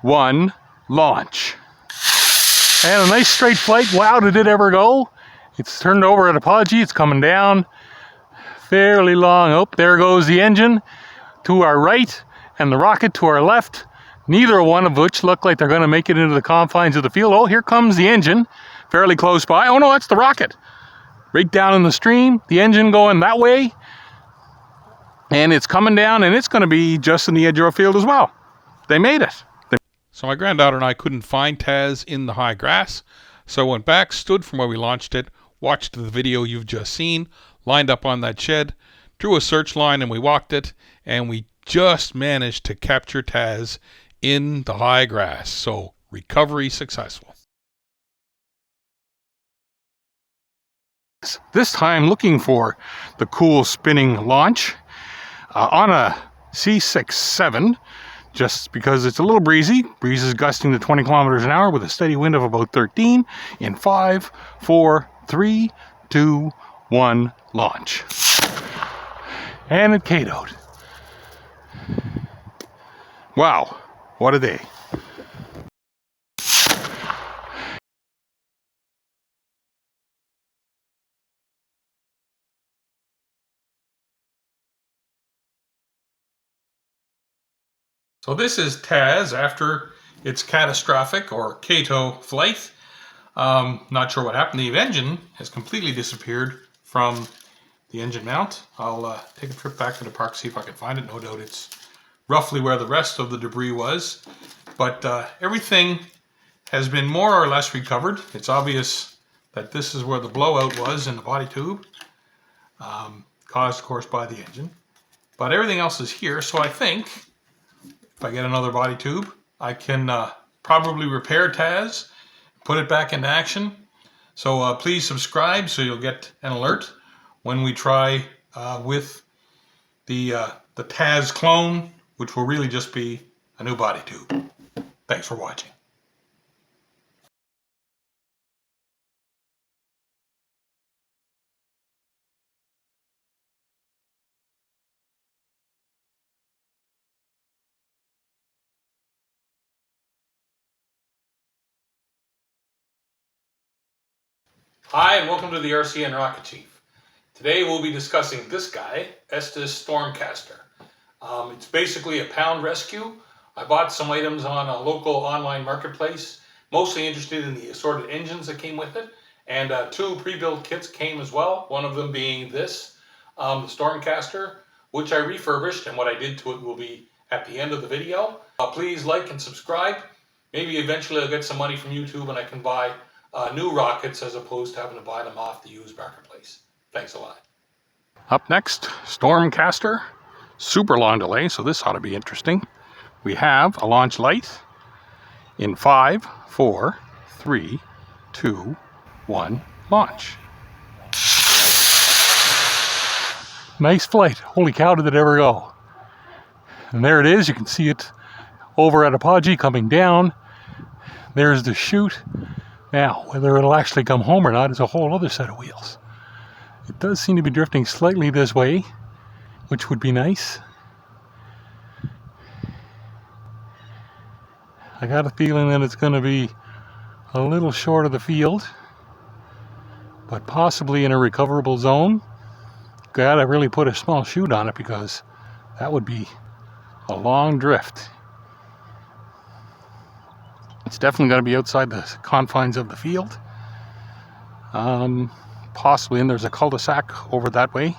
1, launch. And a nice straight flight. Wow, did it ever go? It's turned over at apogee. It's coming down fairly long. Oh, there goes the engine to our right and the rocket to our left. Neither one of which look like they're going to make it into the confines of the field. Oh, here comes the engine fairly close by. Oh no, that's the rocket. Right down in the stream, the engine going that way, and it's coming down, and it's going to be just in the edge of our field as well. They made it. So my granddaughter and I couldn't find Tazz in the high grass, so I went back, stood from where we launched it, watched the video you've just seen, lined up on that shed, drew a search line, and we walked it, and we just managed to capture Tazz in the high grass. So recovery successful. This time looking for the cool spinning launch on a C67, just because it's a little breezy. Breeze is gusting to 20 kilometers an hour with a steady wind of about 13 in 5, 4, 3, 2, 1, launch. And it KO'd. Wow, what a day. So this is Tazz after its catastrophic or KO flight. Not sure what happened. The engine has completely disappeared from the engine mount. I'll take a trip back to the park, see if I can find it. No doubt it's roughly where the rest of the debris was. But everything has been more or less recovered. It's obvious that this is where the blowout was in the body tube, caused, of course, by the engine. But everything else is here, so I think if I get another body tube, I can probably repair Tazz, put it back into action. So please subscribe so you'll get an alert when we try with the Tazz clone, which will really just be a new body tube. Thanks for watching. Hi, and welcome to the RCN Rocket Chief. Today we'll be discussing this guy, Estes Stormcaster. It's basically a pound rescue. I bought some items on a local online marketplace, mostly interested in the assorted engines that came with it, and 2 pre-built kits came as well, one of them being this, the Stormcaster, which I refurbished, and what I did to it will be at the end of the video. Please like and subscribe. Maybe eventually I'll get some money from YouTube and I can buy new rockets as opposed to having to buy them off the used marketplace. Thanks a lot. Up next, Stormcaster. Super long delay, so this ought to be interesting. We have a launch light in 5, 4, 3, 2, 1, launch. Nice flight. Holy cow, did it ever go. And there it is. You can see it over at Apogee coming down. There's the chute. Now, whether it'll actually come home or not is a whole other set of wheels. It does seem to be drifting slightly this way, which would be nice. I got a feeling that it's going to be a little short of the field, but possibly in a recoverable zone. Glad I really put a small chute on it because that would be a long drift. It's definitely going to be outside the confines of the field. Possibly, and there's a cul-de-sac over that way.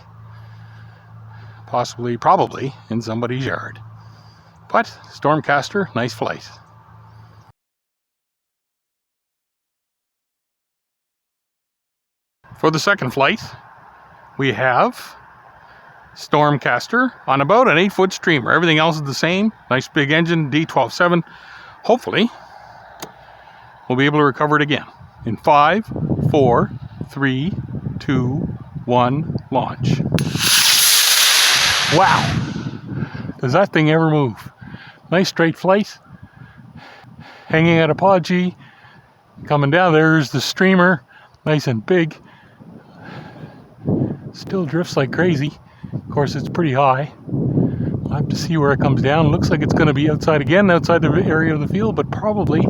Possibly, probably, in somebody's yard. But, Stormcaster, nice flight. For the second flight, we have Stormcaster on about an 8-foot streamer. Everything else is the same. Nice big engine, D12.7. Hopefully, we'll be able to recover it again. In 5, 4, 3, 2, 1, launch. Wow! Does that thing ever move? Nice straight flight. Hanging at Apogee. Coming down, there's the streamer. Nice and big. Still drifts like crazy. Of course, it's pretty high. We'll have to see where it comes down. Looks like it's going to be outside again, outside the area of the field, but probably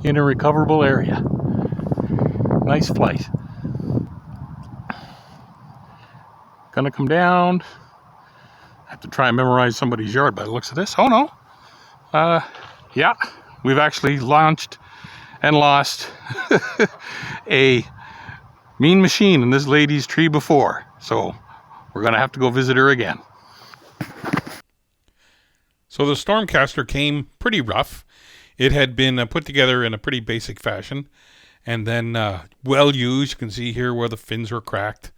in a recoverable area. Nice flight. Gonna come down. I have to try and memorize somebody's yard by the looks of this. Oh no. Yeah, we've actually launched and lost a mean machine in this lady's tree before. So we're gonna have to go visit her again. So the Stormcaster came pretty rough. It had been put together in a pretty basic fashion, and then well used. You can see here where the fins were cracked.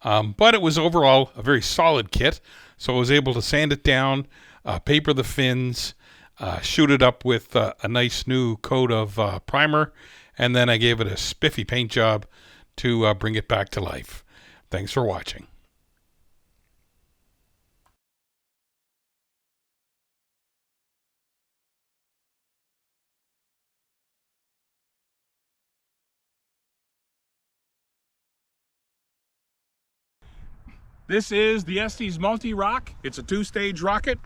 But it was overall a very solid kit, so I was able to sand it down, paper the fins, shoot it up with a nice new coat of primer, and then I gave it a spiffy paint job to bring it back to life. Thanks for watching. This is the Estes Multi-Roc. It's a 2-stage rocket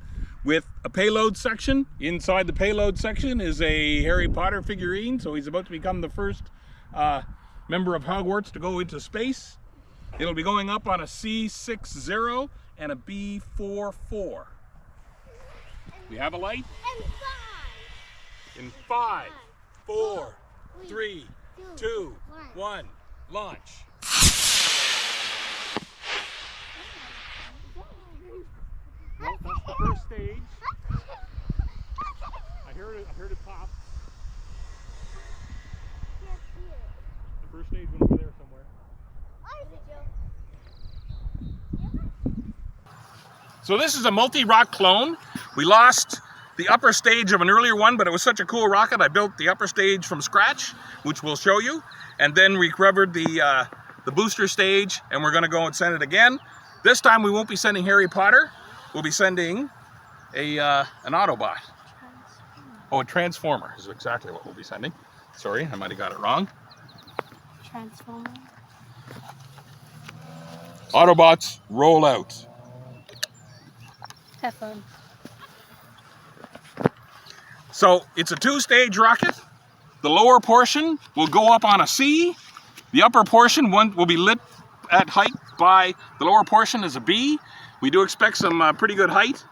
with a payload section. Inside the payload section is a Harry Potter figurine, so he's about to become the first member of Hogwarts to go into space. It'll be going up on a C60 and a B44. We have a light. In 5, 4, 3, 2, 1, launch. Well, that's the first stage. I heard it pop. The first stage went over there somewhere. So this is a Multi-Roc clone. We lost the upper stage of an earlier one, but it was such a cool rocket, I built the upper stage from scratch, which we'll show you, and then we recovered the booster stage, and we're gonna go and send it again. This time we won't be sending Harry Potter, we'll be sending an Autobot. Oh, a Transformer is exactly what we'll be sending. Sorry, I might have got it wrong. Transformer. Autobots, roll out. Have fun. So it's a two-stage rocket. The lower portion will go up on a C. The upper portion will be lit at height by the lower portion as a B. We do expect some pretty good height.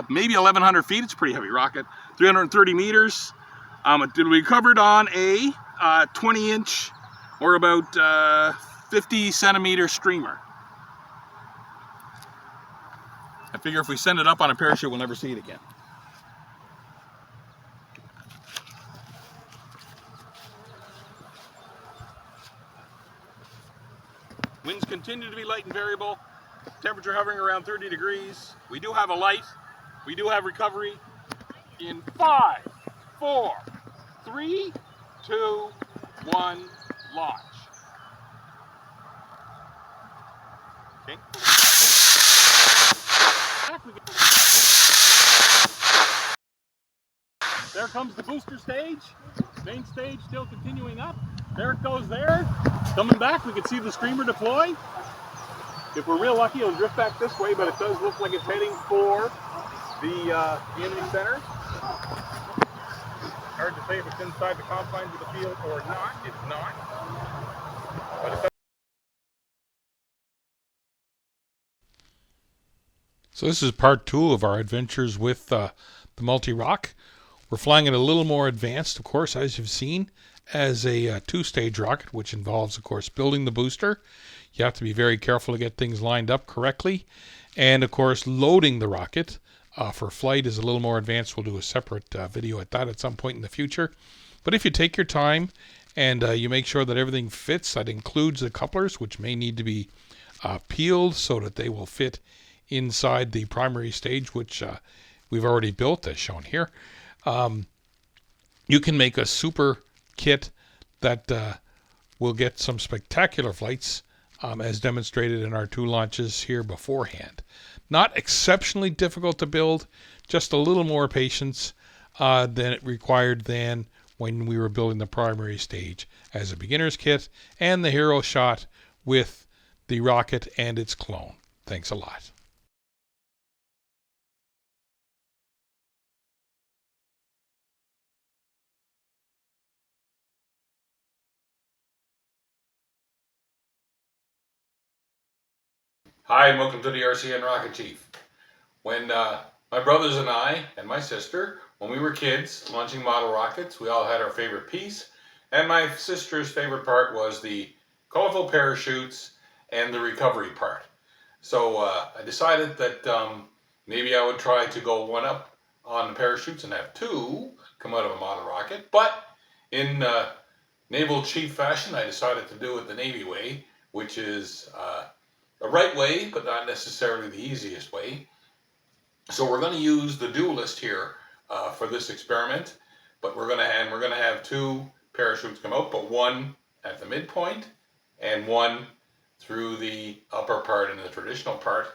Maybe 1,100 feet. It's a pretty heavy rocket. 330 meters. It'll be covered on a 20-inch or about 50-centimeter streamer. I figure if we send it up on a parachute, we'll never see it again. Winds continue to be light and variable. Temperature hovering around 30 degrees. We do have a light. We do have recovery in 5, 4, 3, 2, 1, launch. Okay. There comes the booster stage. Main stage still continuing up. There it goes there. Coming back, we can see the streamer deploy. If we're real lucky, it'll drift back this way, but it does look like it's heading for the enemy center. Hard to say if it's inside the confines of the field or not. It's not. But it does. So this is part 2 of our adventures with the Multi-Roc. We're flying it a little more advanced, of course, as you've seen, as a two-stage rocket, which involves, of course, building the booster. You have to be very careful to get things lined up correctly. And, of course, loading the rocket for flight is a little more advanced. We'll do a separate video at that at some point in the future. But if you take your time and you make sure that everything fits, that includes the couplers, which may need to be peeled so that they will fit inside the primary stage, which we've already built, as shown here. You can make a super kit that will get some spectacular flights, as demonstrated in our 2 launches here beforehand. Not exceptionally difficult to build, just a little more patience than it required than when we were building the primary stage as a beginner's kit and the hero shot with the rocket and its clone. Thanks a lot. Hi, and welcome to the RCN Rocket Chief. When my brothers and I and my sister, when we were kids launching model rockets, we all had our favorite piece, and my sister's favorite part was the colorful parachutes and the recovery part. So I decided that maybe I would try to go one up on the parachutes and have 2 come out of a model rocket, but in naval chief fashion, I decided to do it the Navy way, which is the right way, but not necessarily the easiest way. So we're going to use the dualist here for this experiment, but we're going to have 2 parachutes come out, but 1 at the midpoint and 1 through the upper part and the traditional part.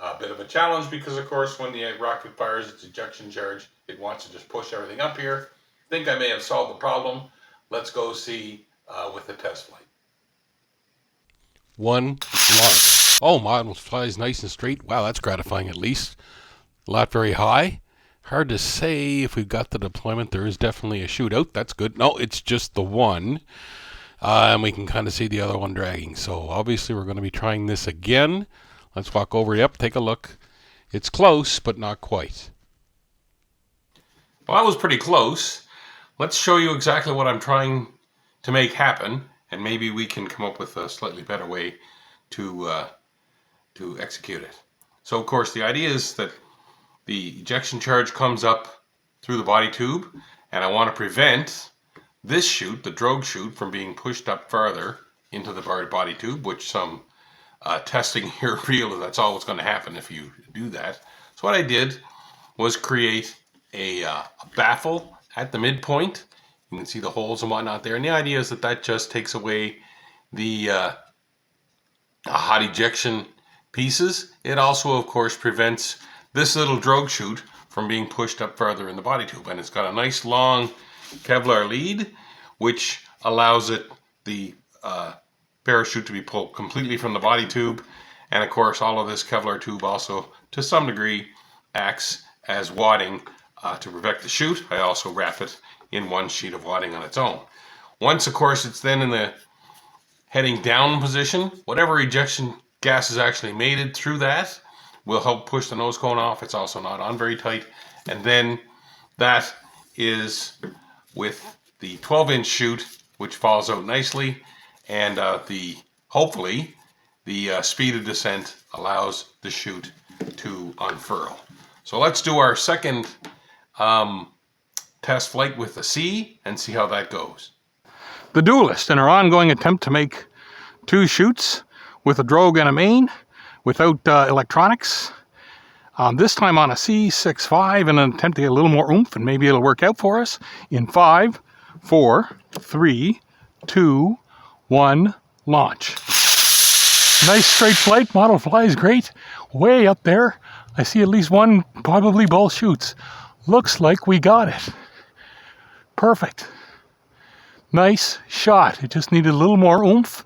A bit of a challenge because, of course, when the rocket fires its ejection charge, it wants to just push everything up here. I think I may have solved the problem. Let's go see with the test flight. 1 launch. Oh, model flies nice and straight. Wow, that's gratifying at least. Not very high. Hard to say if we've got the deployment. There is definitely a shootout. That's good. No, it's just the one. And we can kind of see the other one dragging. So obviously we're going to be trying this again. Let's walk over. Yep, take a look. It's close, but not quite. Well, that was pretty close. Let's show you exactly what I'm trying to make happen. And maybe we can come up with a slightly better way to execute it. So of course the idea is that the ejection charge comes up through the body tube, and I want to prevent this chute, the drogue chute, from being pushed up farther into the body tube, which some testing here revealed that's always going to happen if you do that. So what I did was create a baffle at the midpoint. You can see the holes and whatnot there. And the idea is that that just takes away the hot ejection pieces. It also, of course, prevents this little drogue chute from being pushed up further in the body tube. And it's got a nice long Kevlar lead, which allows the parachute to be pulled completely from the body tube. And of course, all of this Kevlar tube also, to some degree, acts as wadding to protect the chute. I also wrap it in one sheet of wadding on its own. Once, of course, it's then in the heading down position, whatever ejection gas is actually mated through that will help push the nose cone off. It's also not on very tight. And then that is with the 12-inch chute, which falls out nicely, and hopefully the speed of descent allows the chute to unfurl. So let's do our second test flight with the C and see how that goes. The Duelist, in our ongoing attempt to make 2 chutes with a drogue and a main without electronics. This time on a C65 in an attempt to get a little more oomph, and maybe it'll work out for us. In 5, 4, 3, 2, 1, launch. Nice straight flight. Model flies great. Way up there. I see at least one, probably both chutes. Looks like we got it. Perfect. Nice shot. It just needed a little more oomph,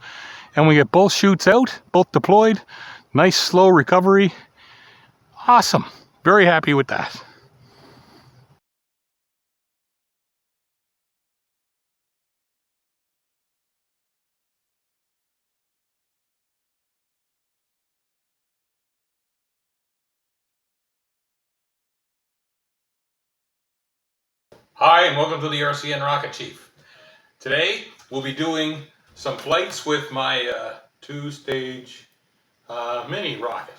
and we get both chutes out, both deployed. Nice slow recovery. Awesome. Very happy with that. Hi, and welcome to the RCN Rocket Chief. Today, we'll be doing some flights with my 2-stage mini rocket.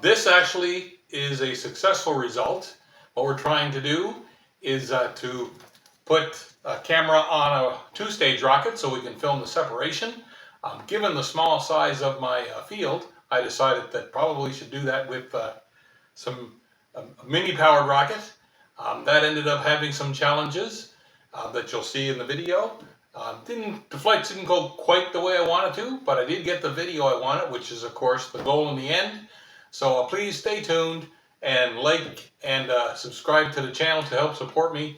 This actually is a successful result. What we're trying to do is to put a camera on a 2-stage rocket so we can film the separation. Given the small size of my field, I decided that probably should do that with a mini powered rocket. That ended up having some challenges that you'll see in the video. The flights didn't go quite the way I wanted to, but I did get the video I wanted, which is of course the goal in the end. So please stay tuned and like and subscribe to the channel to help support me.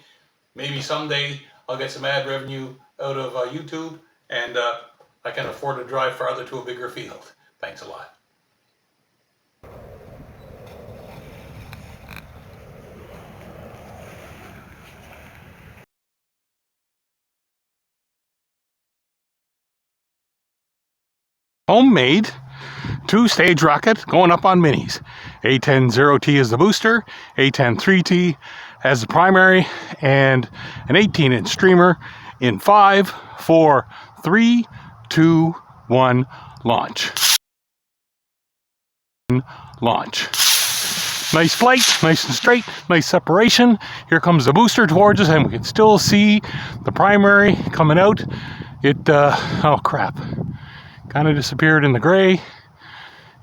Maybe someday I'll get some ad revenue out of YouTube, and I can afford to drive farther to a bigger field. Thanks a lot. Homemade 2-stage rocket going up on minis. A10-0T is the booster, A10-3T as the primary, and an 18-inch streamer in 5, 4, 3, 2, 1, launch. Launch. Nice flight, nice and straight, nice separation. Here comes the booster towards us, and we can still see the primary coming out. Oh crap. Kind of disappeared in the gray,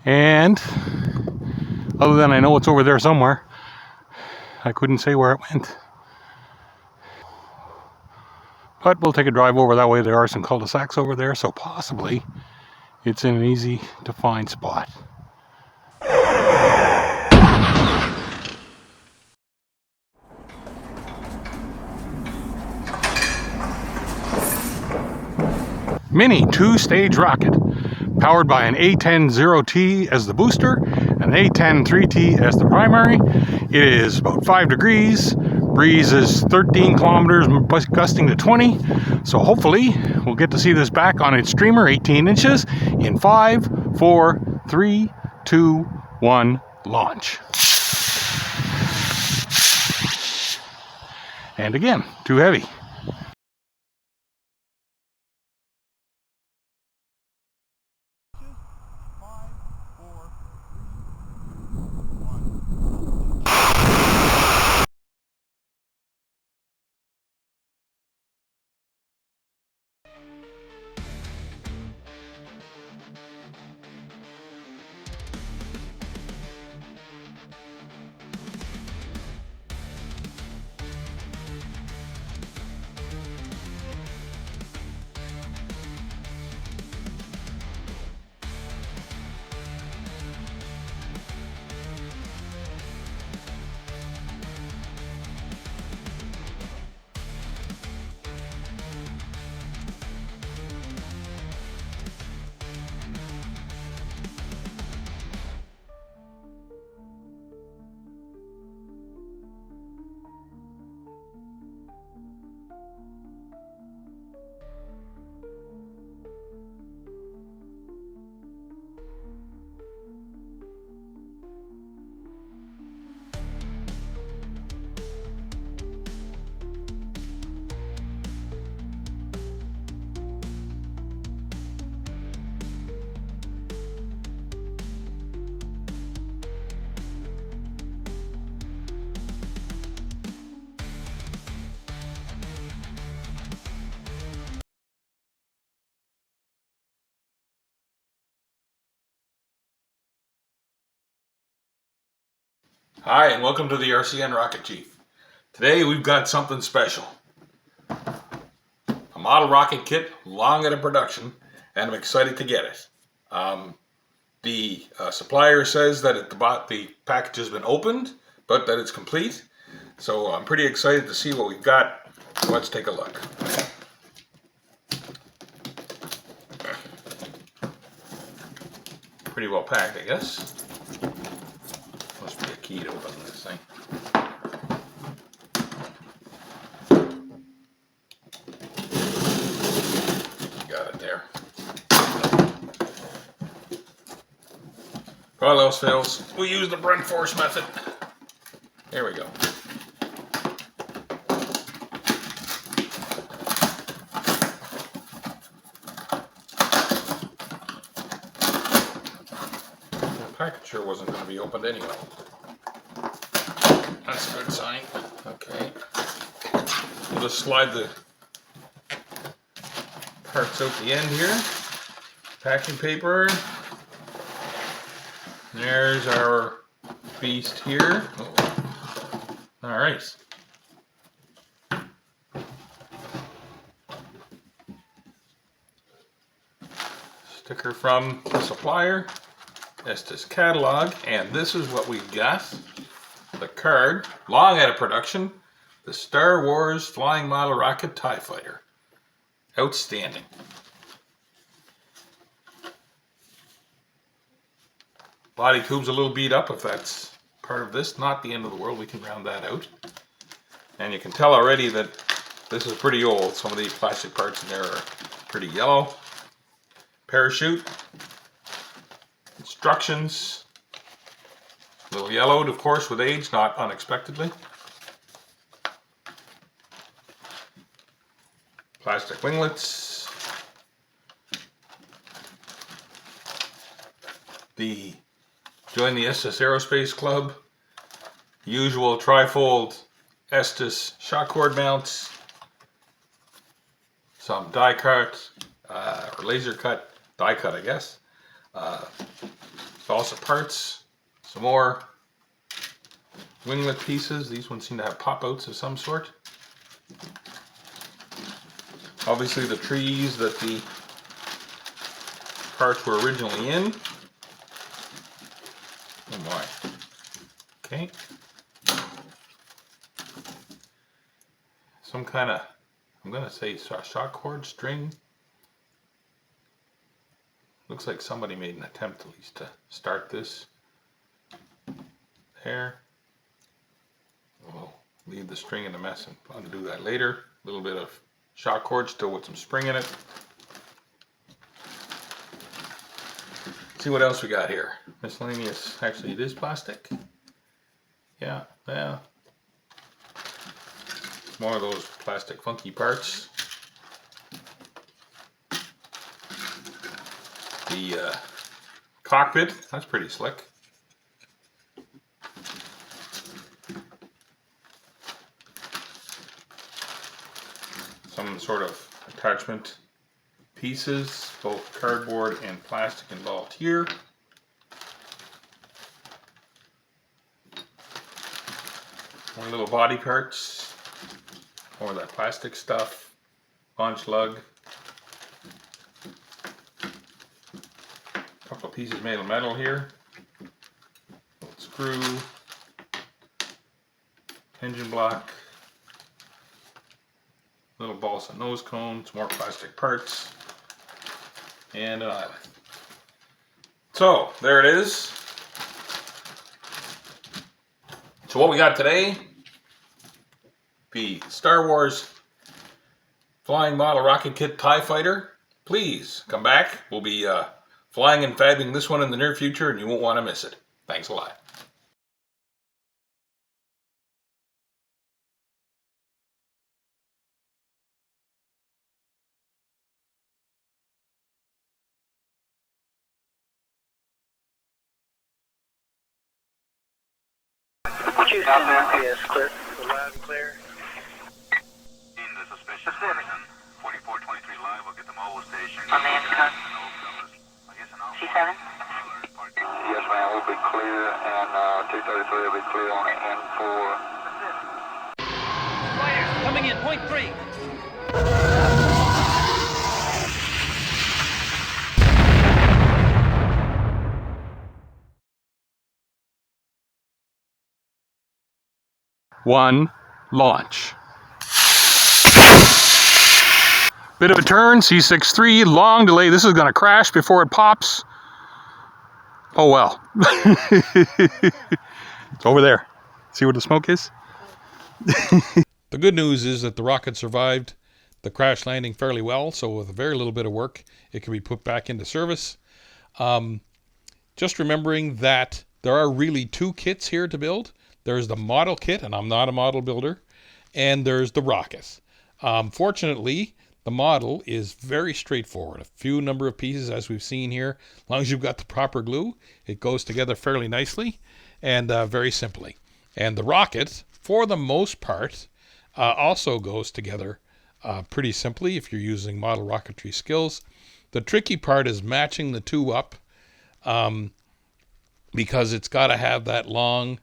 and other than I know it's over there somewhere, I couldn't say where it went. But we'll take a drive over that way. There are some cul-de-sacs over there, so possibly it's in an easy to find spot. Mini 2-stage rocket, powered by an A10-0T as the booster, and an A10-3T as the primary. It is about 5 degrees, breeze is 13 kilometers, gusting to 20, so hopefully we'll get to see this back on its streamer, 18 inches, in 5, 4, 3, 2, 1, launch. And again, too heavy. Hi, and welcome to the RCN Rocket Chief. Today we've got something special. A model rocket kit long out of production, and I'm excited to get it. The supplier says that the package has been opened, but that it's complete. So I'm pretty excited to see what we've got. Let's take a look. Pretty well packed, I guess. Must be a key to open this thing. Got it there. If all else fails, we use the Brent force method. There we go. The package sure wasn't going to be opened anyway. That's a good sign. Okay. We'll just slide the parts out the end here. Packing paper. There's our beast here. Oh. All right. Sticker from the supplier. Estes catalog, and this is what we've got. The card, long out of production, the Star Wars Flying Model Rocket TIE Fighter. Outstanding. Body tube's a little beat up if that's part of this. Not the end of the world, we can round that out. And you can tell already that this is pretty old. Some of these plastic parts in there are pretty yellow. Parachute. Instructions. A little yellowed, of course, with age, not unexpectedly. Plastic winglets. Join the Estes Aerospace Club. Usual trifold Estes shock cord mounts. Some die cut, or laser cut, die cut, I guess. Also parts, some more winglet pieces. These ones seem to have pop-outs of some sort. Obviously the trees that the parts were originally in. Oh my. Okay. Some kind of, I'm going to say shock cord string. Looks like somebody made an attempt at least to start this. There. We'll leave the string in a mess and undo that later. A little bit of shock cord still with some spring in it. See what else we got here. Miscellaneous. Actually, it is plastic. Yeah. More of those plastic funky parts. The cockpit, that's pretty slick. Some sort of attachment pieces, both cardboard and plastic involved here. More little body parts, more of that plastic stuff, punch lug. Couple of pieces made of metal here. Little screw, engine block, little balsa nose cones, more plastic parts, and an island. So there it is. So what we got today, the Star Wars Flying Model Rocket Kit TIE Fighter. Please come back. We'll be flying and fabbing this one in the near future, and you won't want to miss it. Thanks a lot. Yes, clear. Loud and clear. In the suspicious person, 4423 live, we'll get them all station. On the intercom. I guess an C7? Yes, ma'am, we'll be clear. clear, and 233 will be clear on the N4. Fire coming in, point 3. One, launch. Bit of a turn, C63, long delay. This is going to crash before it pops. Oh well. It's over there. See where the smoke is? The good news is that the rocket survived the crash landing fairly well, so with a very little bit of work, it can be put back into service. Just remembering that there are really two kits here to build. There's the model kit, and I'm not a model builder, and there's the rocket. Fortunately, the model is very straightforward. A few number of pieces, as we've seen here. As long as you've got the proper glue, it goes together fairly nicely and very simply. And the rocket, for the most part, also goes together pretty simply if you're using model rocketry skills. The tricky part is matching the two up because it's got to have that long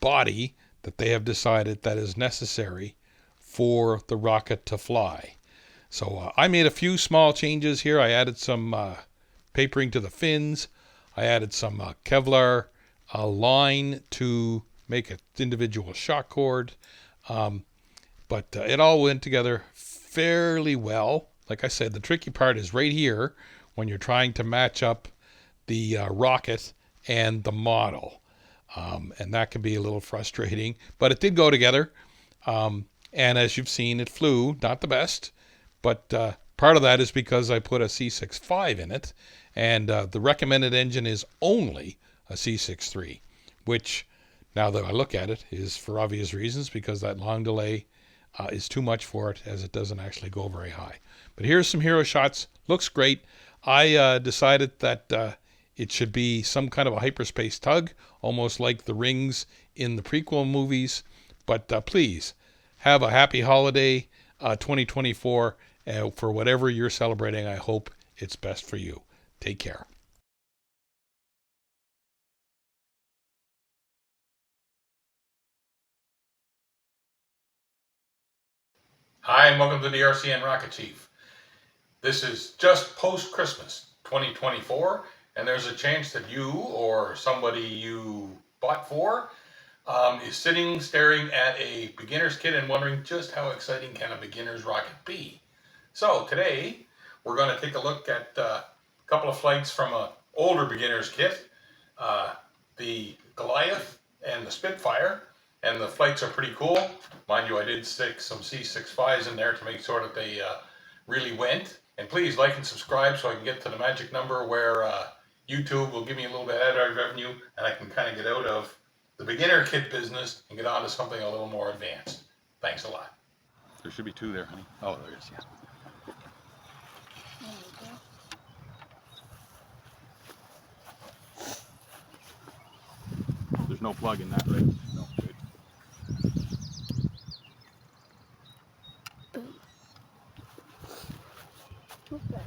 body that they have decided that is necessary for the rocket to fly. So I made a few small changes here. I added some papering to the fins. I added some Kevlar line to make an individual shock cord. But it all went together fairly well. Like I said, the tricky part is right here when you're trying to match up the rocket and the model. And that can be a little frustrating, but it did go together. And as you've seen, it flew, not the best, but part of that is because I put a C65 in it, and the recommended engine is only a C63, which, now that I look at it, is for obvious reasons, because that long delay is too much for it, as it doesn't actually go very high. But here's some hero shots. Looks great. I decided that it should be some kind of a hyperspace tug, almost like the rings in the prequel movies. But please, have a happy holiday 2024 for whatever you're celebrating. I hope it's best for you. Take care. Hi, and welcome to the RCN Rocket Chief. This is just post-Christmas 2024, and there's a chance that you or somebody you bought for is sitting staring at a beginner's kit and wondering just how exciting can a beginner's rocket be. So today we're going to take a look at a couple of flights from an older beginner's kit, the Goliath and the Spitfire, and the flights are pretty cool. Mind you, I did stick some C65s in there to make sure that they really went. And please like and subscribe so I can get to the magic number where YouTube will give me a little bit of ad revenue and I can kind of get out of the beginner kit business and get on to something a little more advanced. Thanks a lot. There should be two there, honey. Oh, there is, yeah. There we go. There's no plug in that, right? No, good. Okay.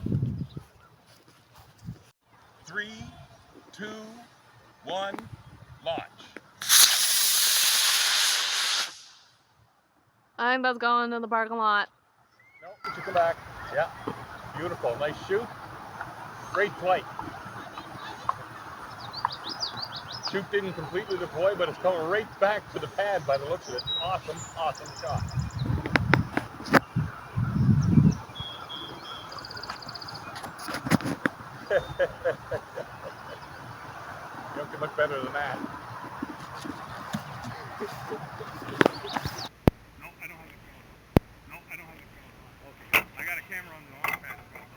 3, 2, 1, launch. I think that's going in the parking lot. No, it should come back. Yeah, beautiful. Nice shoot. Great flight. Chute didn't completely deploy, but it's coming right back to the pad by the looks of it. Awesome, awesome shot. You don't get much better than that. No, I don't have the camera. No, I don't have the camera. Okay. I got a camera on the launch pad as well.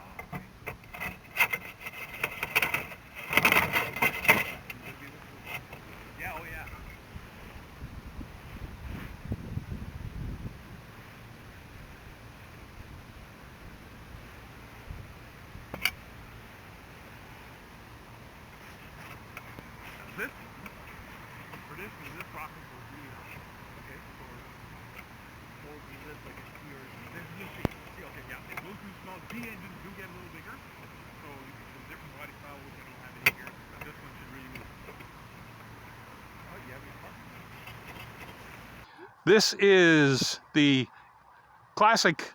Yeah, oh yeah. This rocket will be This is the classic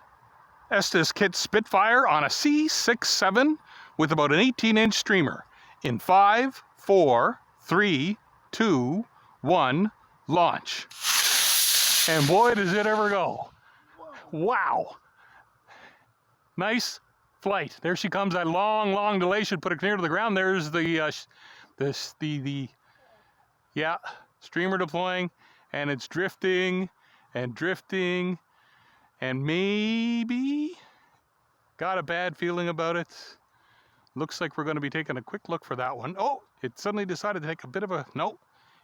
Estes kit Spitfire on a C67 with about an 18-inch streamer in 5, 4, 3, 2, 1, launch. And boy, does it ever go. Wow. Nice flight. There she comes. That long delay should put it clear to the ground. There's the yeah, streamer deploying, and it's drifting and drifting, and maybe got a bad feeling about it. Looks like we're going to be taking a quick look for that one. Oh, it suddenly decided to take a bit of a, no,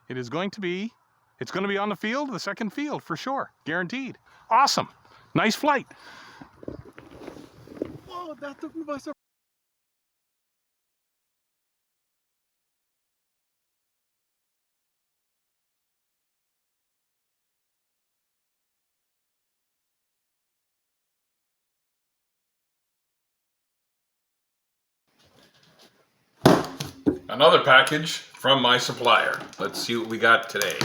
it is going to be, it's going to be on the field, the second field for sure, guaranteed. Awesome. Nice flight. Whoa, that took me by surprise. Another package from my supplier. Let's see what we got today.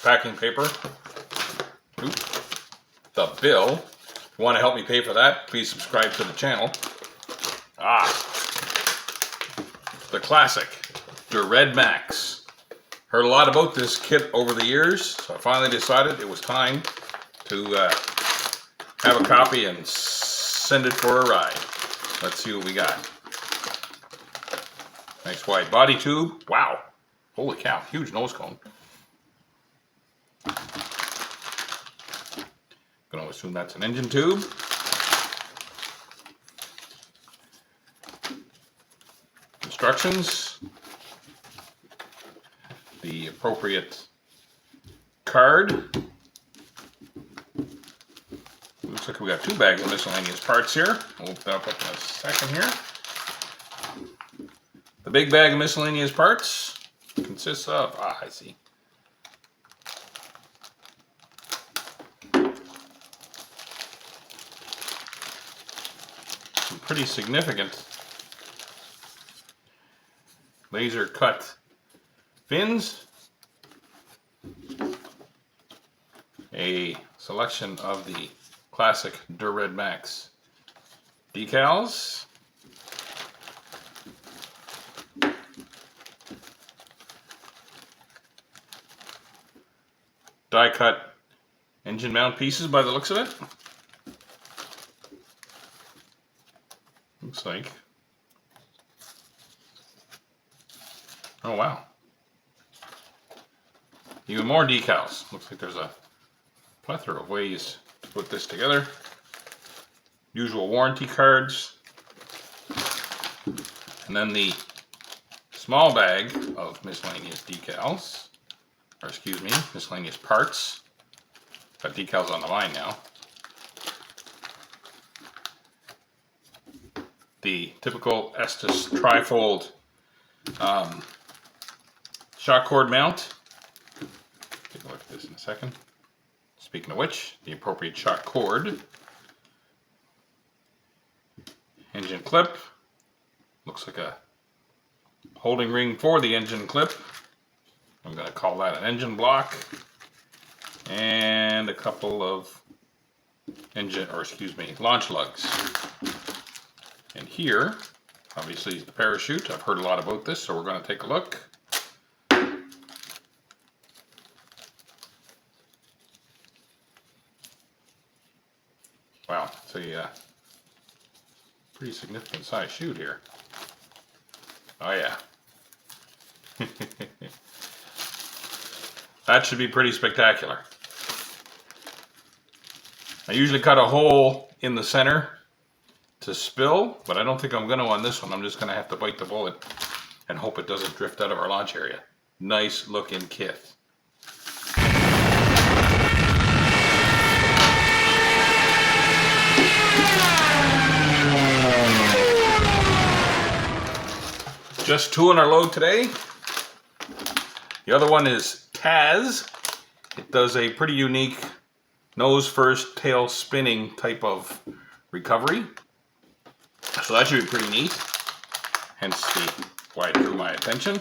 Packing paper. Oop. The bill. If you want to help me pay for that, please subscribe to the channel. Ah. The classic, the Red Max. Heard a lot about this kit over the years, so I finally decided it was time to have a copy and send it for a ride. Let's see what we got. Nice wide body tube. Wow. Holy cow, huge nose cone. Gonna assume that's an engine tube. Instructions. The appropriate card. Looks like we got 2 bags of miscellaneous parts here. We'll open that up in a second here. The big bag of miscellaneous parts consists of, I see. Some pretty significant laser cut fins, a selection of the classic Der Red Max decals, die cut engine mount pieces by the looks of it. Looks like, oh wow. Even more decals. Looks like there's a plethora of ways to put this together. Usual warranty cards. And then the small bag of miscellaneous decals. Or excuse me, miscellaneous parts. Got decals on the line now. The typical Estes trifold shock cord mount. Take a look at this in a second. Speaking of which, the appropriate shock cord. Engine clip. Looks like a holding ring for the engine clip. I'm going to call that an engine block. And a couple of launch lugs. And here, obviously, is the parachute. I've heard a lot about this, so we're going to take a look. Wow, it's a pretty significant size chute here. Oh yeah. That should be pretty spectacular. I usually cut a hole in the center to spill, but I don't think I'm going to on this one. I'm just going to have to bite the bullet and hope it doesn't drift out of our launch area. Nice looking kit. Just 2 in our load today. The other one is Tazz. It does a pretty unique nose first, tail spinning type of recovery. So that should be pretty neat. Hence why it drew my attention.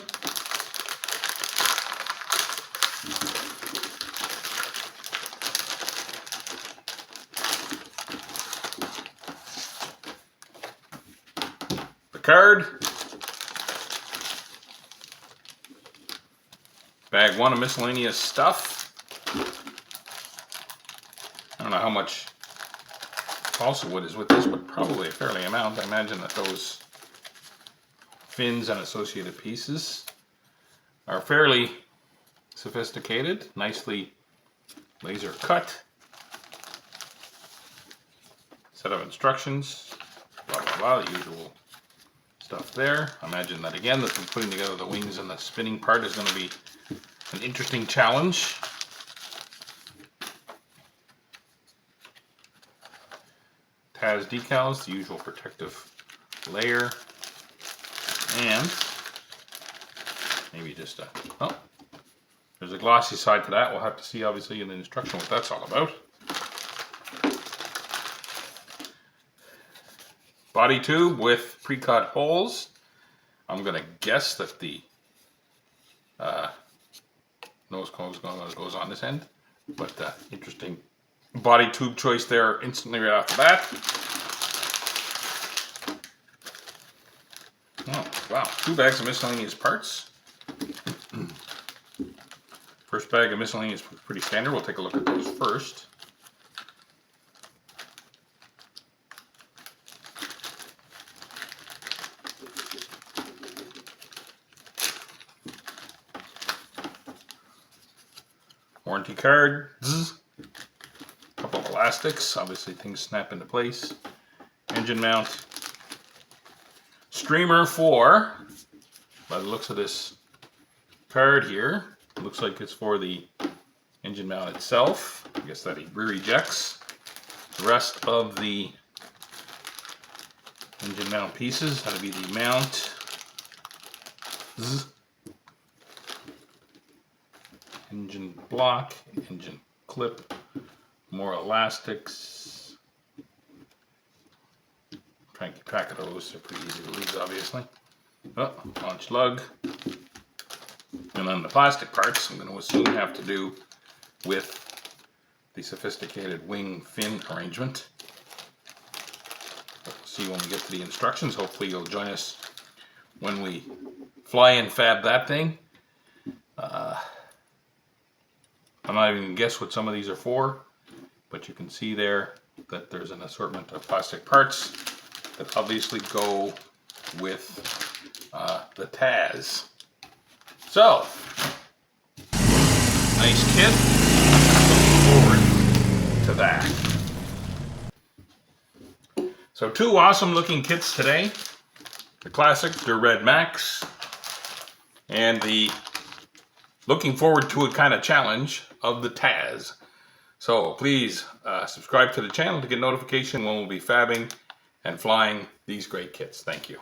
The card. Bag 1 of miscellaneous stuff. I don't know how much balsa wood is with this, but probably a fairly amount. I imagine that those fins and associated pieces are fairly sophisticated, nicely laser cut. Set of instructions, blah blah blah, the usual stuff there. I imagine that again, that putting together the wings and the spinning part is going to be an interesting challenge. Tazz decals, the usual protective layer, and maybe just there's a glossy side to that. We'll have to see obviously in the instruction what that's all about. Body tube with pre-cut holes. I'm gonna guess that the nose cone goes on this end, but interesting body tube choice there instantly right off the bat. Oh, wow, 2 bags of miscellaneous parts. First bag of miscellaneous is pretty standard. We'll take a look at those first. Warranty card. Couple of elastics, obviously things snap into place. Engine mount. Streamer for, by the looks of this card here, it looks like it's for the engine mount itself. I guess that rear ejects. The rest of the engine mount pieces, that'll be the mount. Engine block, engine clip, more elastics. Try and keep track of those, they're pretty easy to lose obviously. Oh, launch lug. And then the plastic parts, I'm going to assume have to do with the sophisticated wing fin arrangement. We'll see when we get to the instructions. Hopefully you'll join us when we fly and fab that thing. I'm not even going to guess what some of these are for, but you can see there that there's an assortment of plastic parts that obviously go with the Tazz. So, nice kit. Looking forward to that. So 2 awesome looking kits today. The classic Der Red Max and the looking forward to it kind of challenge of the Tazz. So please subscribe to the channel to get notification when we'll be fabbing and flying these great kits. Thank you.